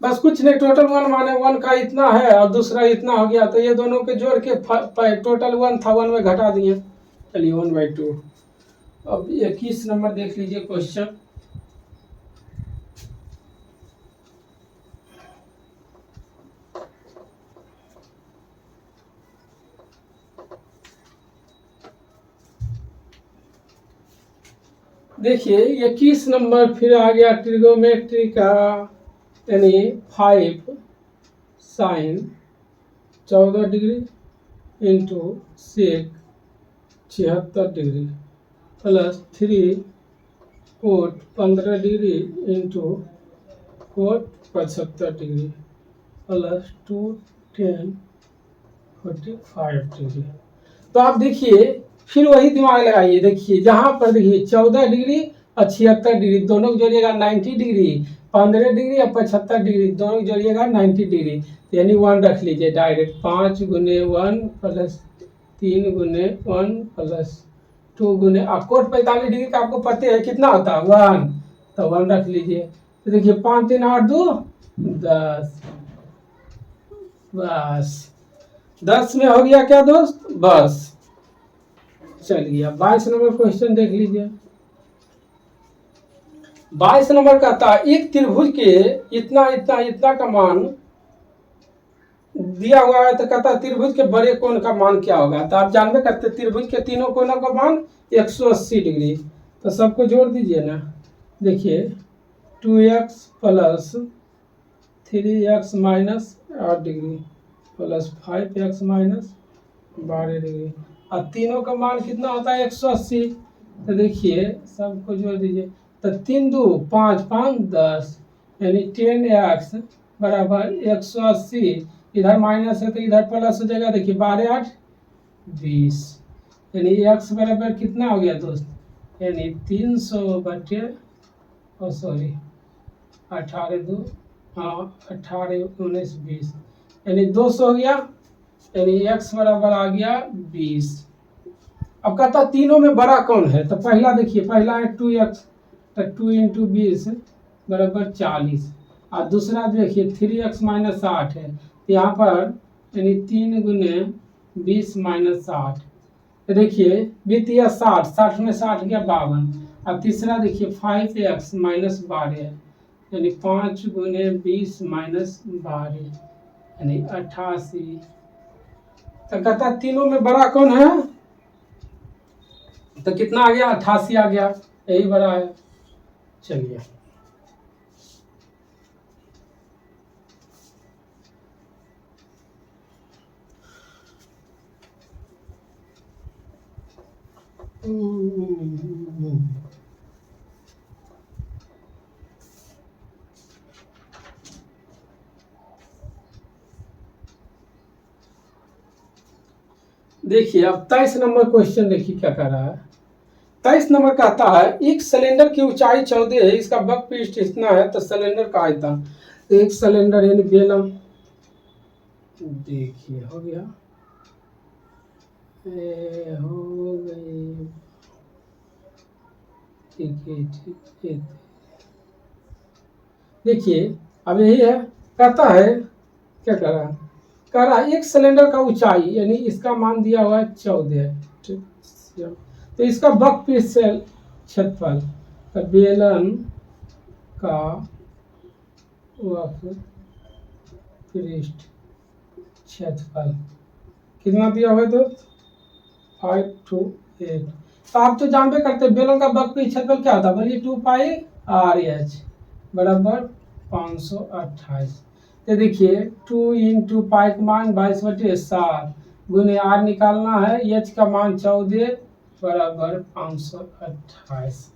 बस कुछ नहीं, टोटल 1 माने 1 का इतना है और दूसरा इतना हो गया, तो ये दोनों के जोड़ के टोटल 1 था 1 में घटा दिए, चलिए 1/2। अब 21 नंबर देख लीजिए क्वेश्चन। देखिए 21 नंबर फिर आ गया ट्रिगोमेट्री का, यानी 5 sine 14 degree into sec 76 degree plus 3 cot 15 degree into cot 75 degree plus 2 10 45 degree. तो आप देखिए फिर वही दिमाग लगाइए, देखिए जहाँ पर देखिए 14 डिग्री और 76 डिग्री दोनों को जोड़िएगा 90 डिग्री, 15 डिग्री और 75 डिग्री दोनों को जोड़िएगा 90 डिग्री, यानी 1 रख लीजिए डायरेक्ट, 5 गुने 1 प्लस 3 गुने 1 प्लस 2 गुने, कोट 45 डिग्री का आपको पता है कितना होता है 1, तो 1 रख लीजिए, तो देखिए 5 3 8 2 10, बस 10 में हो गया क्या दोस्त, बस। चलिए अब 22 नंबर क्वेश्चन देख लीजिए। 22 नंबर कहता है एक त्रिभुज के इतना इतना इतना का मान दिया हुआ है, तो कहता है त्रिभुज के बड़े कोण का मान क्या होगा। तो आप जानबे करते त्रिभुज के तीनों कोणों का मान 180 डिग्री। तो सबको जोड़ दीजिए ना। देखिए 2x plus 3x minus 8 degree plus 5x minus 12 degree, और तीनों का मान कितना होता है 180। तो देखिए सबको जोड़ दीजिए। तो 3 2 5 5 10 यानी 10x बराबर 180। इधर माइनस है तो इधर प्लस हो जाएगा। देखिए 12 8 20 यानी x बराबर कितना हो गया दोस्त, यानी 300 बटे सॉरी 18 2 हाँ 18 19 20 यानी 200 हो गया, यानी x बराबर आ गया 20। अब कहता तीनों में बड़ा कौन है। तो पहला देखिए, पहला है 2x, तो 2 × 20 बराबर 40, और दूसरा देखिए 3x माइनस 8 है, तो यहाँ पर यानी 3 × 20 माइनस 8। तो देखिए बीतिया 60, 60 में 60 गया 52, और तीसरा देखिए 5x माइनस 12 यानी 5 × 20 माइनस 12 यानी 88। तो कहता तीनों में बड़ा कौन है, तो कितना आ गया 88 आ गया, यही बड़ा है। चलिए देखिए अब 23 नंबर क्वेश्चन देखिए क्या कर रहा है। 23 नंबर कहता है एक सिलेंडर की ऊंचाई 14 है, इसका बक पृष्ठ इतना है, तो सिलेंडर का आयतन। तो एक सिलेंडर यानी बेलम, देखिए हो गया, हो गई, ठीक है ठीक है। देखिए अब यही है, कहता है क्या कर रहा है, कह रहा है एक सिलेंडर का ऊंचाई यानी इसका मान दिया हुआ है 14, तो इसका बक पृष्ठ से क्षेत्रफल, तो बेलन का वक्र पृष्ठ क्षेत्रफल कितना दिया हुआ है दोस्त 5 to 8। तो आप तो जानते करते बेलन का बक पृष्ठ क्षेत्रफल क्या होता है, बोलिए 2 पाई RH बराबर 528। तो देखिए 2 × पाई का मान 22/7 गुने r निकालना है, h का मान 14 बराबर 528।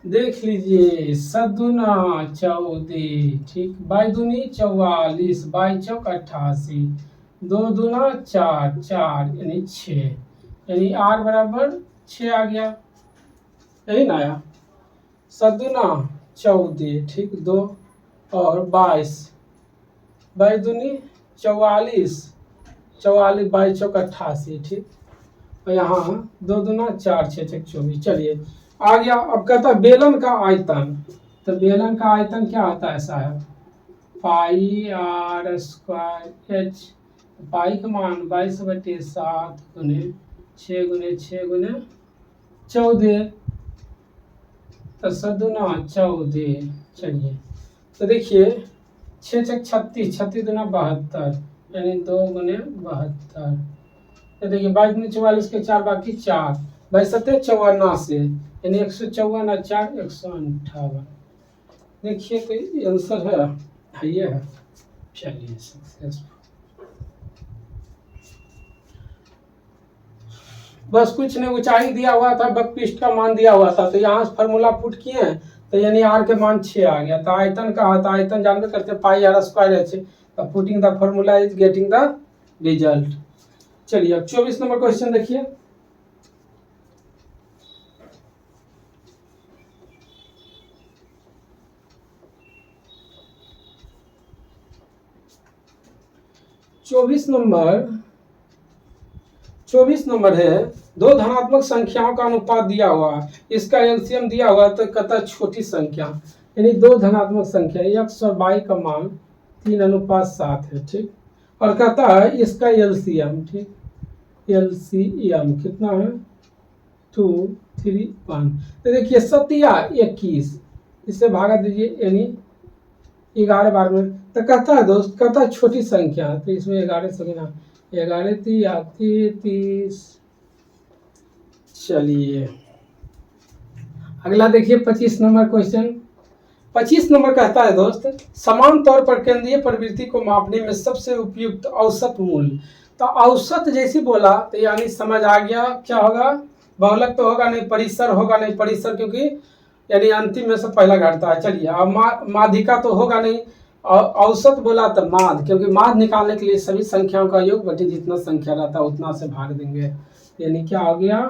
देख लीजिए 7 दूना 14, ठीक, 22 दूनी 44, 22 चौक 88, 2 दूना 4 4 यानी 6, यानी r बराबर 6 आ गया, यही ना आया। 7 दूना 14, ठीक, 2 और 22, 22 दूनी 44, 44 22 चौक 88, ठीक, और यहाँ 2 दूना 4 6 6 24। चलिए आ गया। अब कहता है बेलन का आयतन, तो बेलन का आयतन क्या होता है साहब, पाई r स्क्वायर h, पाई का मान 22/7 गुने 6 गुने 6 गुने 14, तो 7 दूना 14। चलिए तो देखिए 6 6 36, 36 दूना 72 यानी 2 गुने 72। तो देखिए 22 दूनी 44 के 4 बाकी 4, 22 84 यानी 154 और 4 158। देखिए तो आंसर है ये है। चलिए सक्सेसफुल। बस कुछ नहीं, ऊंचाई दिया हुआ था, बक पृष्ठ का मान दिया हुआ था, तो यहाँ से फार्मूला पुट किए हैं, तो यानी r के मान 6 आ गया। तो आयतन का होता है, आयतन जानते करते पाई r स्क्वायर h, तो putting the formula is getting the result. चलिए अब 24 नंबर क्वेश्चन देखिए। चौबीस नंबर है, दो धनात्मक संख्याओं का अनुपात दिया हुआ है, इसका एलसीएम दिया हुआ है, तो कहता है छोटी संख्या। यानी दो धनात्मक संख्या x और y का मान 3:7 है, ठीक। और कहता है इसका एलसीएम, ठीक, एलसीएम कितना है 2 3 1। तो देखिए 21, इससे भागा दीजिए यानी 11 बार में। तो कहता है दोस्त, कहता है छोटी संख्या, तो इसमें 11 से गिना, 11 33। चलिए अगला देखिए 25 नंबर क्वेश्चन। 25 नंबर कहता है दोस्त, समान तौर पर केंद्रीय प्रवृत्ति को मापने में सबसे उपयुक्त औसत मूल्य। तो औसत जैसे बोला तो यानी समझ आ गया क्या होगा, बहुलक तो होगा नहीं, परिसर होगा नहीं, परिसर क्योंकि यानी अंतिम में से पहला घटता है। चलिए अब माध्यिका तो होगा नहीं, औसत बोला तो माध्य, क्योंकि माध्य निकालने के लिए सभी संख्याओं का योग बटे जितना संख्या रहता है उतना से भाग देंगे, यानी क्या हो गया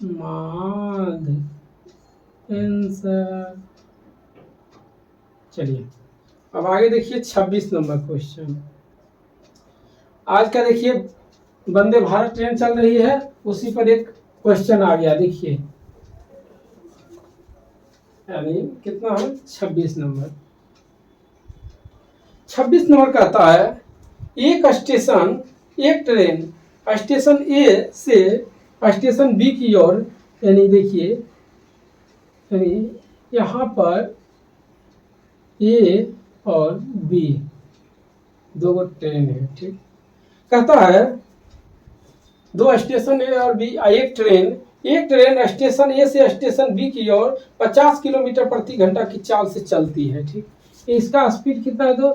माध्य आंसर। चलिए अब आगे देखिए 26 नंबर क्वेश्चन। आज का देखिए वंदे भारत ट्रेन चल रही है, उसी पर एक क्वेश्चन आ गया, देखिए यानी कितना है 26 नंबर। 26 नंबर कहता है एक स्टेशन, एक ट्रेन स्टेशन ए से स्टेशन बी की ओर, यानी देखिए यानी यहाँ पर ए और बी दो ट्रेन है, ठीक। कहता है दो स्टेशन ए और बी, एक ट्रेन स्टेशन ए से स्टेशन बी की ओर 50 किलोमीटर प्रति घंटा की चाल से चलती है, ठीक। इसका स्पीड कितना है तो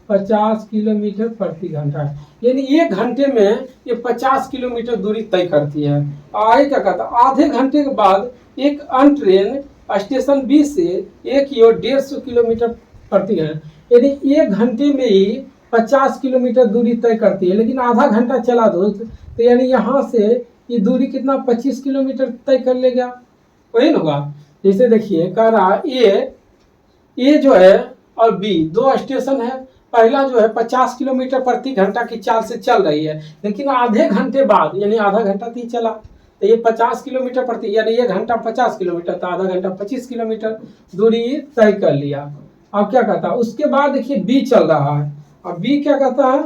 50 किलोमीटर प्रति घंटा, यानी एक घंटे में ये 50 किलोमीटर दूरी तय करती है। आगे क्या कहता है, आधे घंटे के बाद एक अन्य ट्रेन स्टेशन बी से ए की ओर 150 किलोमीटर प्रति घंटा, यानी एक घंटे में ही 50 किलोमीटर दूरी तय करती है, लेकिन आधा घंटा चला दोस्त, तो यानी यहाँ से ये दूरी कितना 25 किलोमीटर तय कर लेगा, वही ना होगा। जैसे देखिए कह रहा ए जो है और बी दो स्टेशन है, पहला जो है 50 किलोमीटर प्रति घंटा की चाल से चल रही है, लेकिन आधे घंटे बाद यानी आधा घंटा तो चला, तो ये 50 किलोमीटर प्रति यानी ये घंटा 50 किलोमीटर, तो आधा घंटा 25 किलोमीटर दूरी तय कर लिया। अब क्या कहता है, उसके बाद देखिए बी चल रहा है, अब बी क्या कहता है,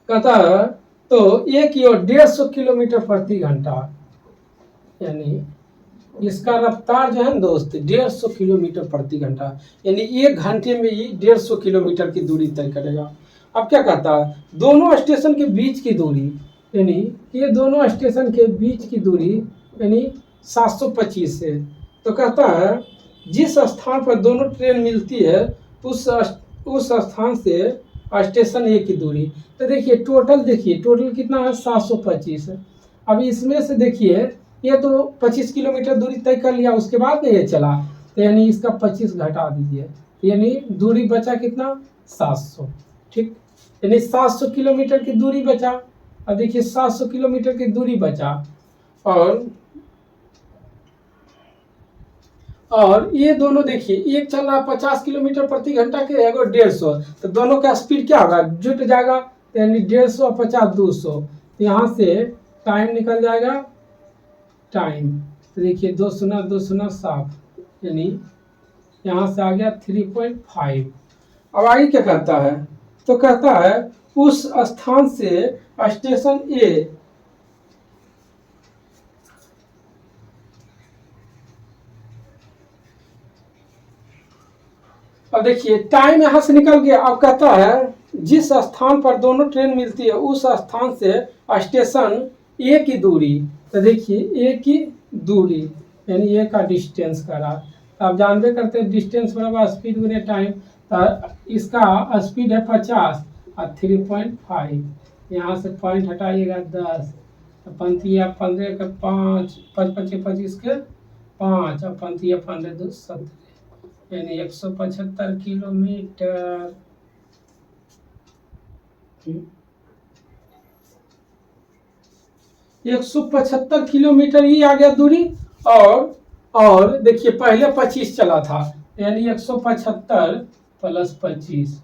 कहता है तो ए की ओर 150 किलोमीटर प्रति घंटा, यानी इसका रफ्तार जो है ना दोस्त 150 किलोमीटर प्रति घंटा, यानी एक घंटे में ही 150 किलोमीटर की दूरी तय करेगा। अब क्या कहता है, दोनों स्टेशन के बीच की दूरी, यानी ये दोनों स्टेशन के बीच की दूरी यानी 725 है। तो कहता है जिस स्थान पर दोनों ट्रेन मिलती है उस स्थान से स्टेशन ए की दूरी, तो देखिए टोटल कितना है 725 है। अब इसमें से देखिए ये तो 25 किलोमीटर दूरी तय कर लिया, उसके बाद में ये चला, तो यानी इसका 25 घटा दीजिए, यानी दूरी बचा कितना 700, ठीक, यानी 700 किलोमीटर की दूरी बचा। अब देखिए 700 किलोमीटर की दूरी बचा, और ये दोनों देखिए एक चल रहा 50 किलोमीटर प्रति घंटा के, एगो 150, तो दोनों का स्पीड क्या होगा जुट जाएगा, यानी 150 और 50 200, तो यहाँ से टाइम निकल जाएगा टाइम, तो देखिए 2 शून्य 2 शून्य 7, यानी यहाँ से आ गया 3.5। अब आगे क्या कहता है, तो कहता है उस स्थान से स्टेशन ए अब देखिए टाइम यहाँ से निकल गया। अब कहता है जिस स्थान पर दोनों ट्रेन मिलती है उस स्थान से स्टेशन ए की दूरी, तो देखिए ए की दूरी यानी ए का डिस्टेंस करा, तो आप जानबे करते हैं डिस्टेंस बराबर स्पीड गुने टाइम, तो इसका स्पीड है 50 और 3.5, यहाँ से पॉइंट हटाइएगा 10, तो पंथिया 15 के 5 5 5 25 के 5 और पंथिया 15 2 17, यानी 175 किलोमीटर। 175 किलोमीटर ही आ गया दूरी, और देखिए पहले 25 चला था, यानी 175 प्लस 25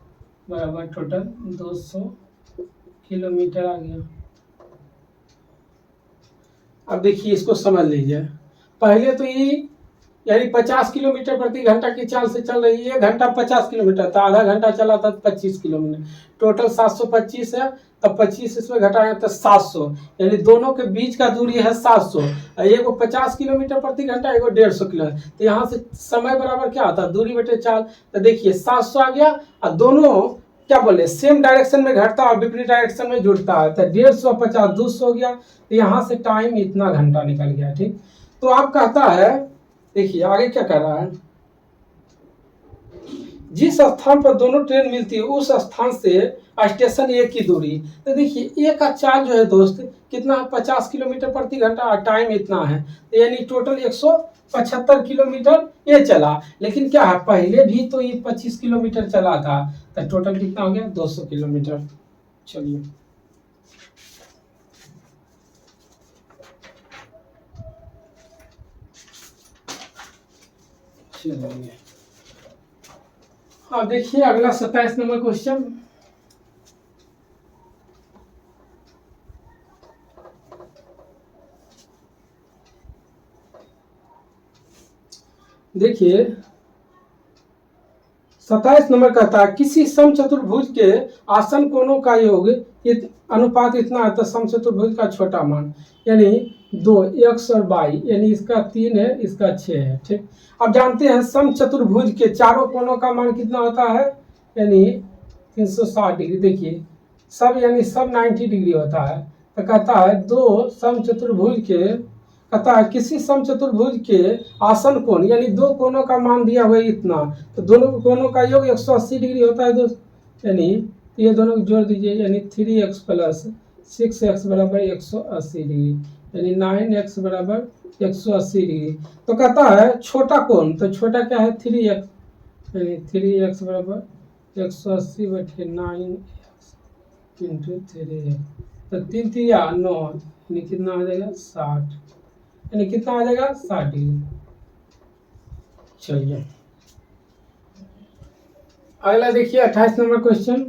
बराबर टोटल 200 किलोमीटर आ गया। अब देखिए इसको समझ लीजिए, पहले तो ये यानी 50 किलोमीटर प्रति घंटा की चाल से चल रही है। 1 घंटा 50 किलोमीटर था, आधा घंटा चला था 25 किलोमीटर, टोटल 725 है। तब 25 इसमें घटाएंगे तो 700, यानी दोनों के बीच का दूरी है 700। एगो 50 किलोमीटर प्रति घंटा, एगो 150 किलोमीटर। तो यहाँ से समय बराबर क्या आता है, दूरी बटे चाल। तो देखिए 700 आ गया, और दोनों क्या बोले सेम डायरेक्शन में घटता और विपरीत डायरेक्शन में जुड़ता है। तो 150 200 हो गया। तो यहाँ से टाइम इतना घंटा निकल गया। ठीक, तो आप कहता है, देखिए आगे क्या कर रहा है, जिस स्थान पर दोनों ट्रेन मिलती है उस स्थान से स्टेशन ए की दूरी। तो देखिए ए का चार्ज जो है दोस्त कितना है, 50 किलोमीटर प्रति घंटा, और टाइम इतना है। तो यानी टोटल 175 किलोमीटर ये चला। लेकिन क्या है, पहले भी तो ये 25 किलोमीटर चला था। तो टोटल कितना हो गया, 200 किलोमीटर। चलिए चलिए हाँ, देखिए अगला 27 नंबर क्वेश्चन। देखिए 27 नंबर कहता है, किसी समचतुर्भुज के आसन कोणों का योग अनुपात इतना है तो समचतुर्भुज का छोटा मान, यानी 2 x और y, यानी इसका 3 है, इसका 6 है। ठीक, अब जानते हैं समचतुर्भुज के चारों कोणों का मान कितना होता है, यानी 360 डिग्री। देखिए सब यानी सब 90 डिग्री होता है। तो कहता है दो समचतुर्भुज के, कहता है किसी समचतुर्भुज के आसन कोण, यानी दो कोणों का मान दिया हुआ है इतना, तो दोनों कोणों का योग 180 डिग्री होता है दोस्त। यानी ये दोनों को जोड़ दीजिए, यानी 3x प्लस 6x बराबर 180 डिग्री, यानी 9x बराबर 180 डिग्री। तो कहता है छोटा कोण, तो छोटा क्या है 3x, यानी 3x बराबर 180 बटे 9x इंटू 3x। तो 3 3 9, यानी कितना आ जाएगा 60, यानी कितना आ जाएगा 60 डिग्री। चलिए अगला देखिए 28 नंबर क्वेश्चन।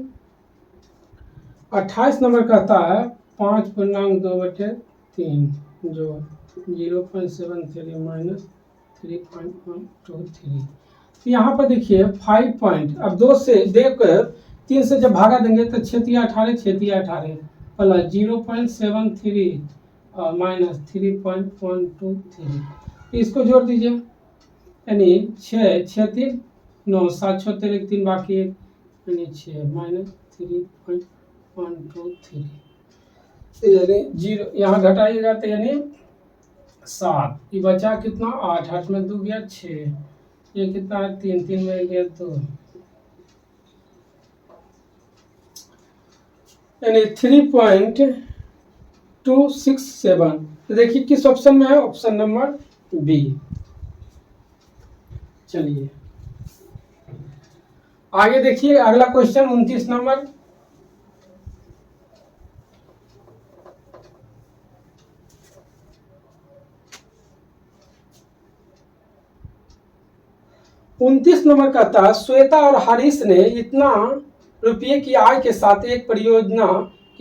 28 नंबर कहता है 5.2/3 जो 0.73 माइनस 3.123। यहाँ पर देखिए 5 पॉइंट, अब 2 से देखकर 3 से जब भागा देंगे तो 6 3 18, 6 3 18 प्लस 0.73 और माइनस 3.123, इसको जोड़ दीजिए, यानी 6 6 3 9 7 6 3 3 बाकी 1, यानी 6 माइनस 3.123, यानी 0 यहाँ घटाइएगा तो यानी 7, ये बचा कितना 8, 8 में 2 गया 6, ये कितना है 3 3 में गया 2, यानी 3.267। तो देखिए किस ऑप्शन में है, ऑप्शन नंबर बी। चलिए आगे देखिए अगला क्वेश्चन 29 नंबर। उनतीस नंबर कहता है श्वेता और हरीश ने इतना रुपये की आय के साथ एक परियोजना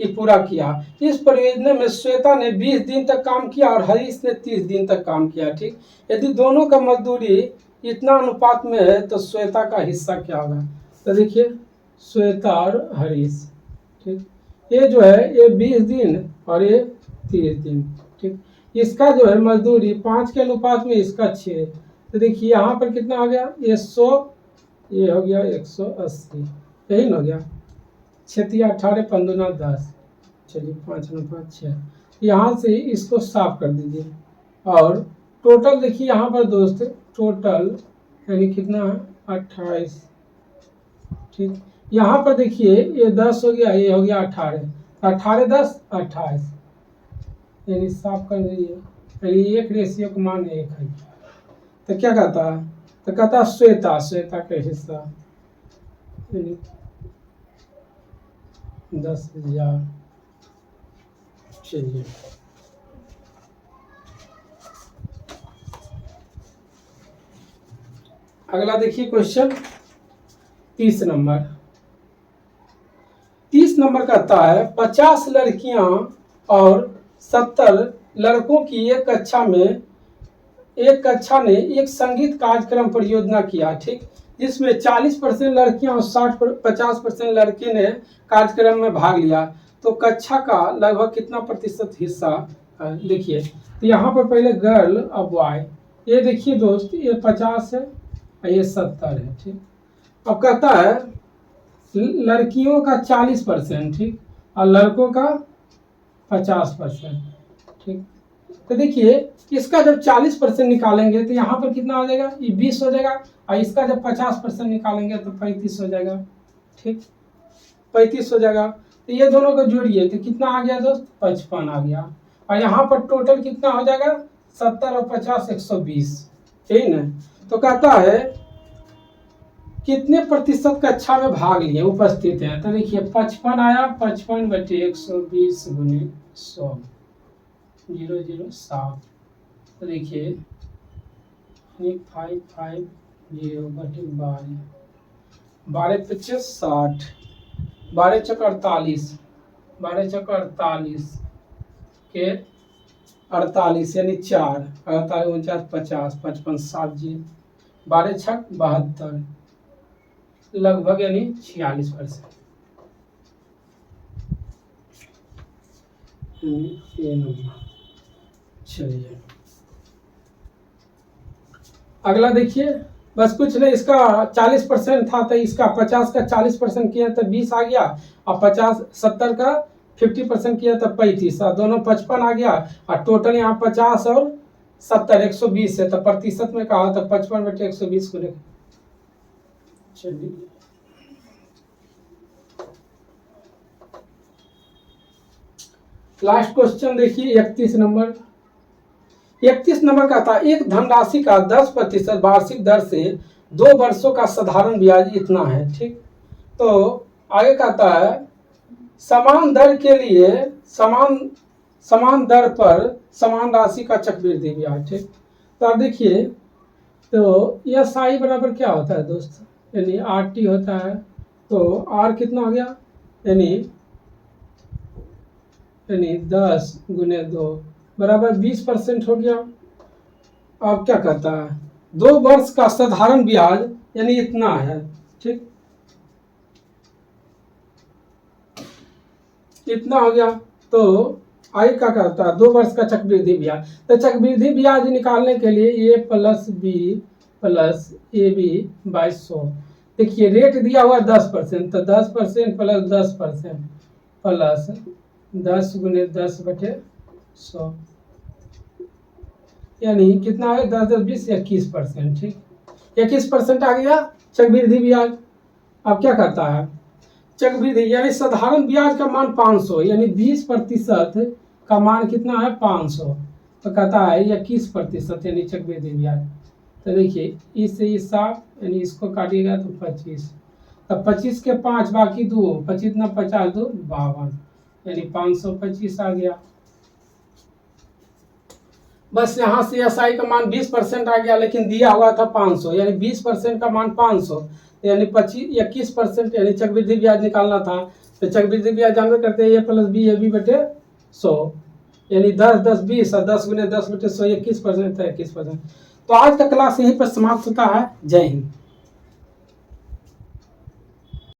की पूरा किया। इस परियोजना में श्वेता ने 20 दिन तक काम किया और हरीश ने 30 दिन तक काम किया। ठीक, यदि दोनों का मजदूरी इतना अनुपात में है तो श्वेता का हिस्सा क्या होगा। तो देखिए श्वेता और हरीश, ठीक, ये जो है ये 20 दिन और ये 30 दिन। ठीक, इसका जो है मजदूरी 5 के अनुपात में, इसका 6। तो देखिए यहाँ पर कितना आ गया, ये 100, ये हो गया 180, यही ना हो गया 6 3 18 15 10, चलिए 5/6। यहाँ से इसको साफ कर दीजिए और टोटल देखिए यहाँ पर दोस्त टोटल यानी कितना है 28। ठीक, यहाँ पर देखिए ये 10 हो गया, ये हो गया 18, 18 10 28, यानी साफ कर दीजिए, यानी एक रेशियो का मान 1 है। तो क्या कहता है, तो कहता है श्वेता, श्वेता का हिस्सा यानी 10,000। चलिए अगला देखिए क्वेश्चन 30 नंबर। 30 नंबर कहता है 50 लड़कियां और 70 लड़कों की एक कक्षा में एक कक्षा ने एक संगीत कार्यक्रम परियोजना किया, ठीक, जिसमें 40% लड़कियां और 50% लड़के ने कार्यक्रम में भाग लिया, तो कक्षा का लगभग कितना प्रतिशत हिस्सा देखिए। तो यहाँ पर पहले गर्ल और बॉय, ये देखिए दोस्त, ये 50 है और ये 70 है, ठीक। अब कहता है लड़कियों का 40%, ठीक, और लड़कों का 50%, ठीक। तो देखिए इसका जब 40% निकालेंगे तो यहाँ पर कितना हो जाएगा, ये 20 हो जाएगा, और इसका जब 50% निकालेंगे तो 35 हो जाएगा, ठीक, 35 हो जाएगा। तो ये दोनों को जोड़िए तो कितना आ गया दोस्त, 55 आ गया। और यहाँ पर टोटल कितना हो जाएगा, 70 और 50 120, यही ना। तो कहता है कितने प्रतिशत कक्षा में भाग लिए उपस्थित है, तो देखिए 55 आया, 55/120 गुने 100, 007। तो देखिए 550/12, 12×5 60, 12×4 = 48, 12×4 = 48 के 48 यानी 4, 48 49 50, 55 7 12×6 72, लगभग यानी 46%। चलिए अगला देखिए, बस कुछ नहीं, इसका 40% था तो इसका 50 का 40% किया तो 20 आ गया, और 70 का 50% किया तो 35, और दोनों 55 आ गया, और टोटल यहाँ 50 और 70 120 है, तो प्रतिशत में कहा तो 55/120 को लेकर। चलिए लास्ट क्वेश्चन देखिए 31 नंबर। 31 नंबर का था एक धनराशि का 10% वार्षिक दर से 2 वर्षों का साधारण ब्याज इतना है, ठीक। तो आगे कहता है समान दर के लिए समान दर पर समान राशि का चक्रवृद्धि ब्याज, ठीक। तो आप देखिए, तो यह साई बराबर क्या होता है दोस्त, यानी RT होता है, तो R कितना हो गया, यानी 10 × 2 बराबर 20% हो गया। अब क्या कहता है 2 वर्ष का साधारण ब्याज यानी इतना है, ठीक, इतना हो गया। तो आई क्या करता है 2 वर्ष का चक्रवृद्धि ब्याज, तो चक्रवृद्धि ब्याज निकालने के लिए A + B + AB/100। देखिए रेट दिया हुआ 10%, तो 10% + 10% प्लस 10 × 10/100, यानी कितना है 10 10 20 21%, ठीक, 21% आ गया चक्रवृद्धि ब्याज। अब क्या करता है चक्रवृद्धि यानी साधारण ब्याज का मान 500, यानी 20% का मान कितना है 500, तो कहता है 21% यानी चक्रवृद्धि ब्याज। तो देखिए इससे इस साफ, यानी इसको काटिएगा तो 25, तब 25 के 5 बाकी 2, 25 ना 50 2 52, यानी 525 आ गया। बस यहाँ से SI का मान 20% आ गया, लेकिन दिया हुआ था 500, यानी 20% का मान 500, यानी 21% यानी चक्रवृद्धि ब्याज निकालना था। तो चक्रवृद्धि ब्याज जानते करते हैं A + B AB/100, यानी 10 10 20 और 10 × 10/100 21%, तो 21%। तो आज का क्लास यहीं पर समाप्त होता है। जय हिंद।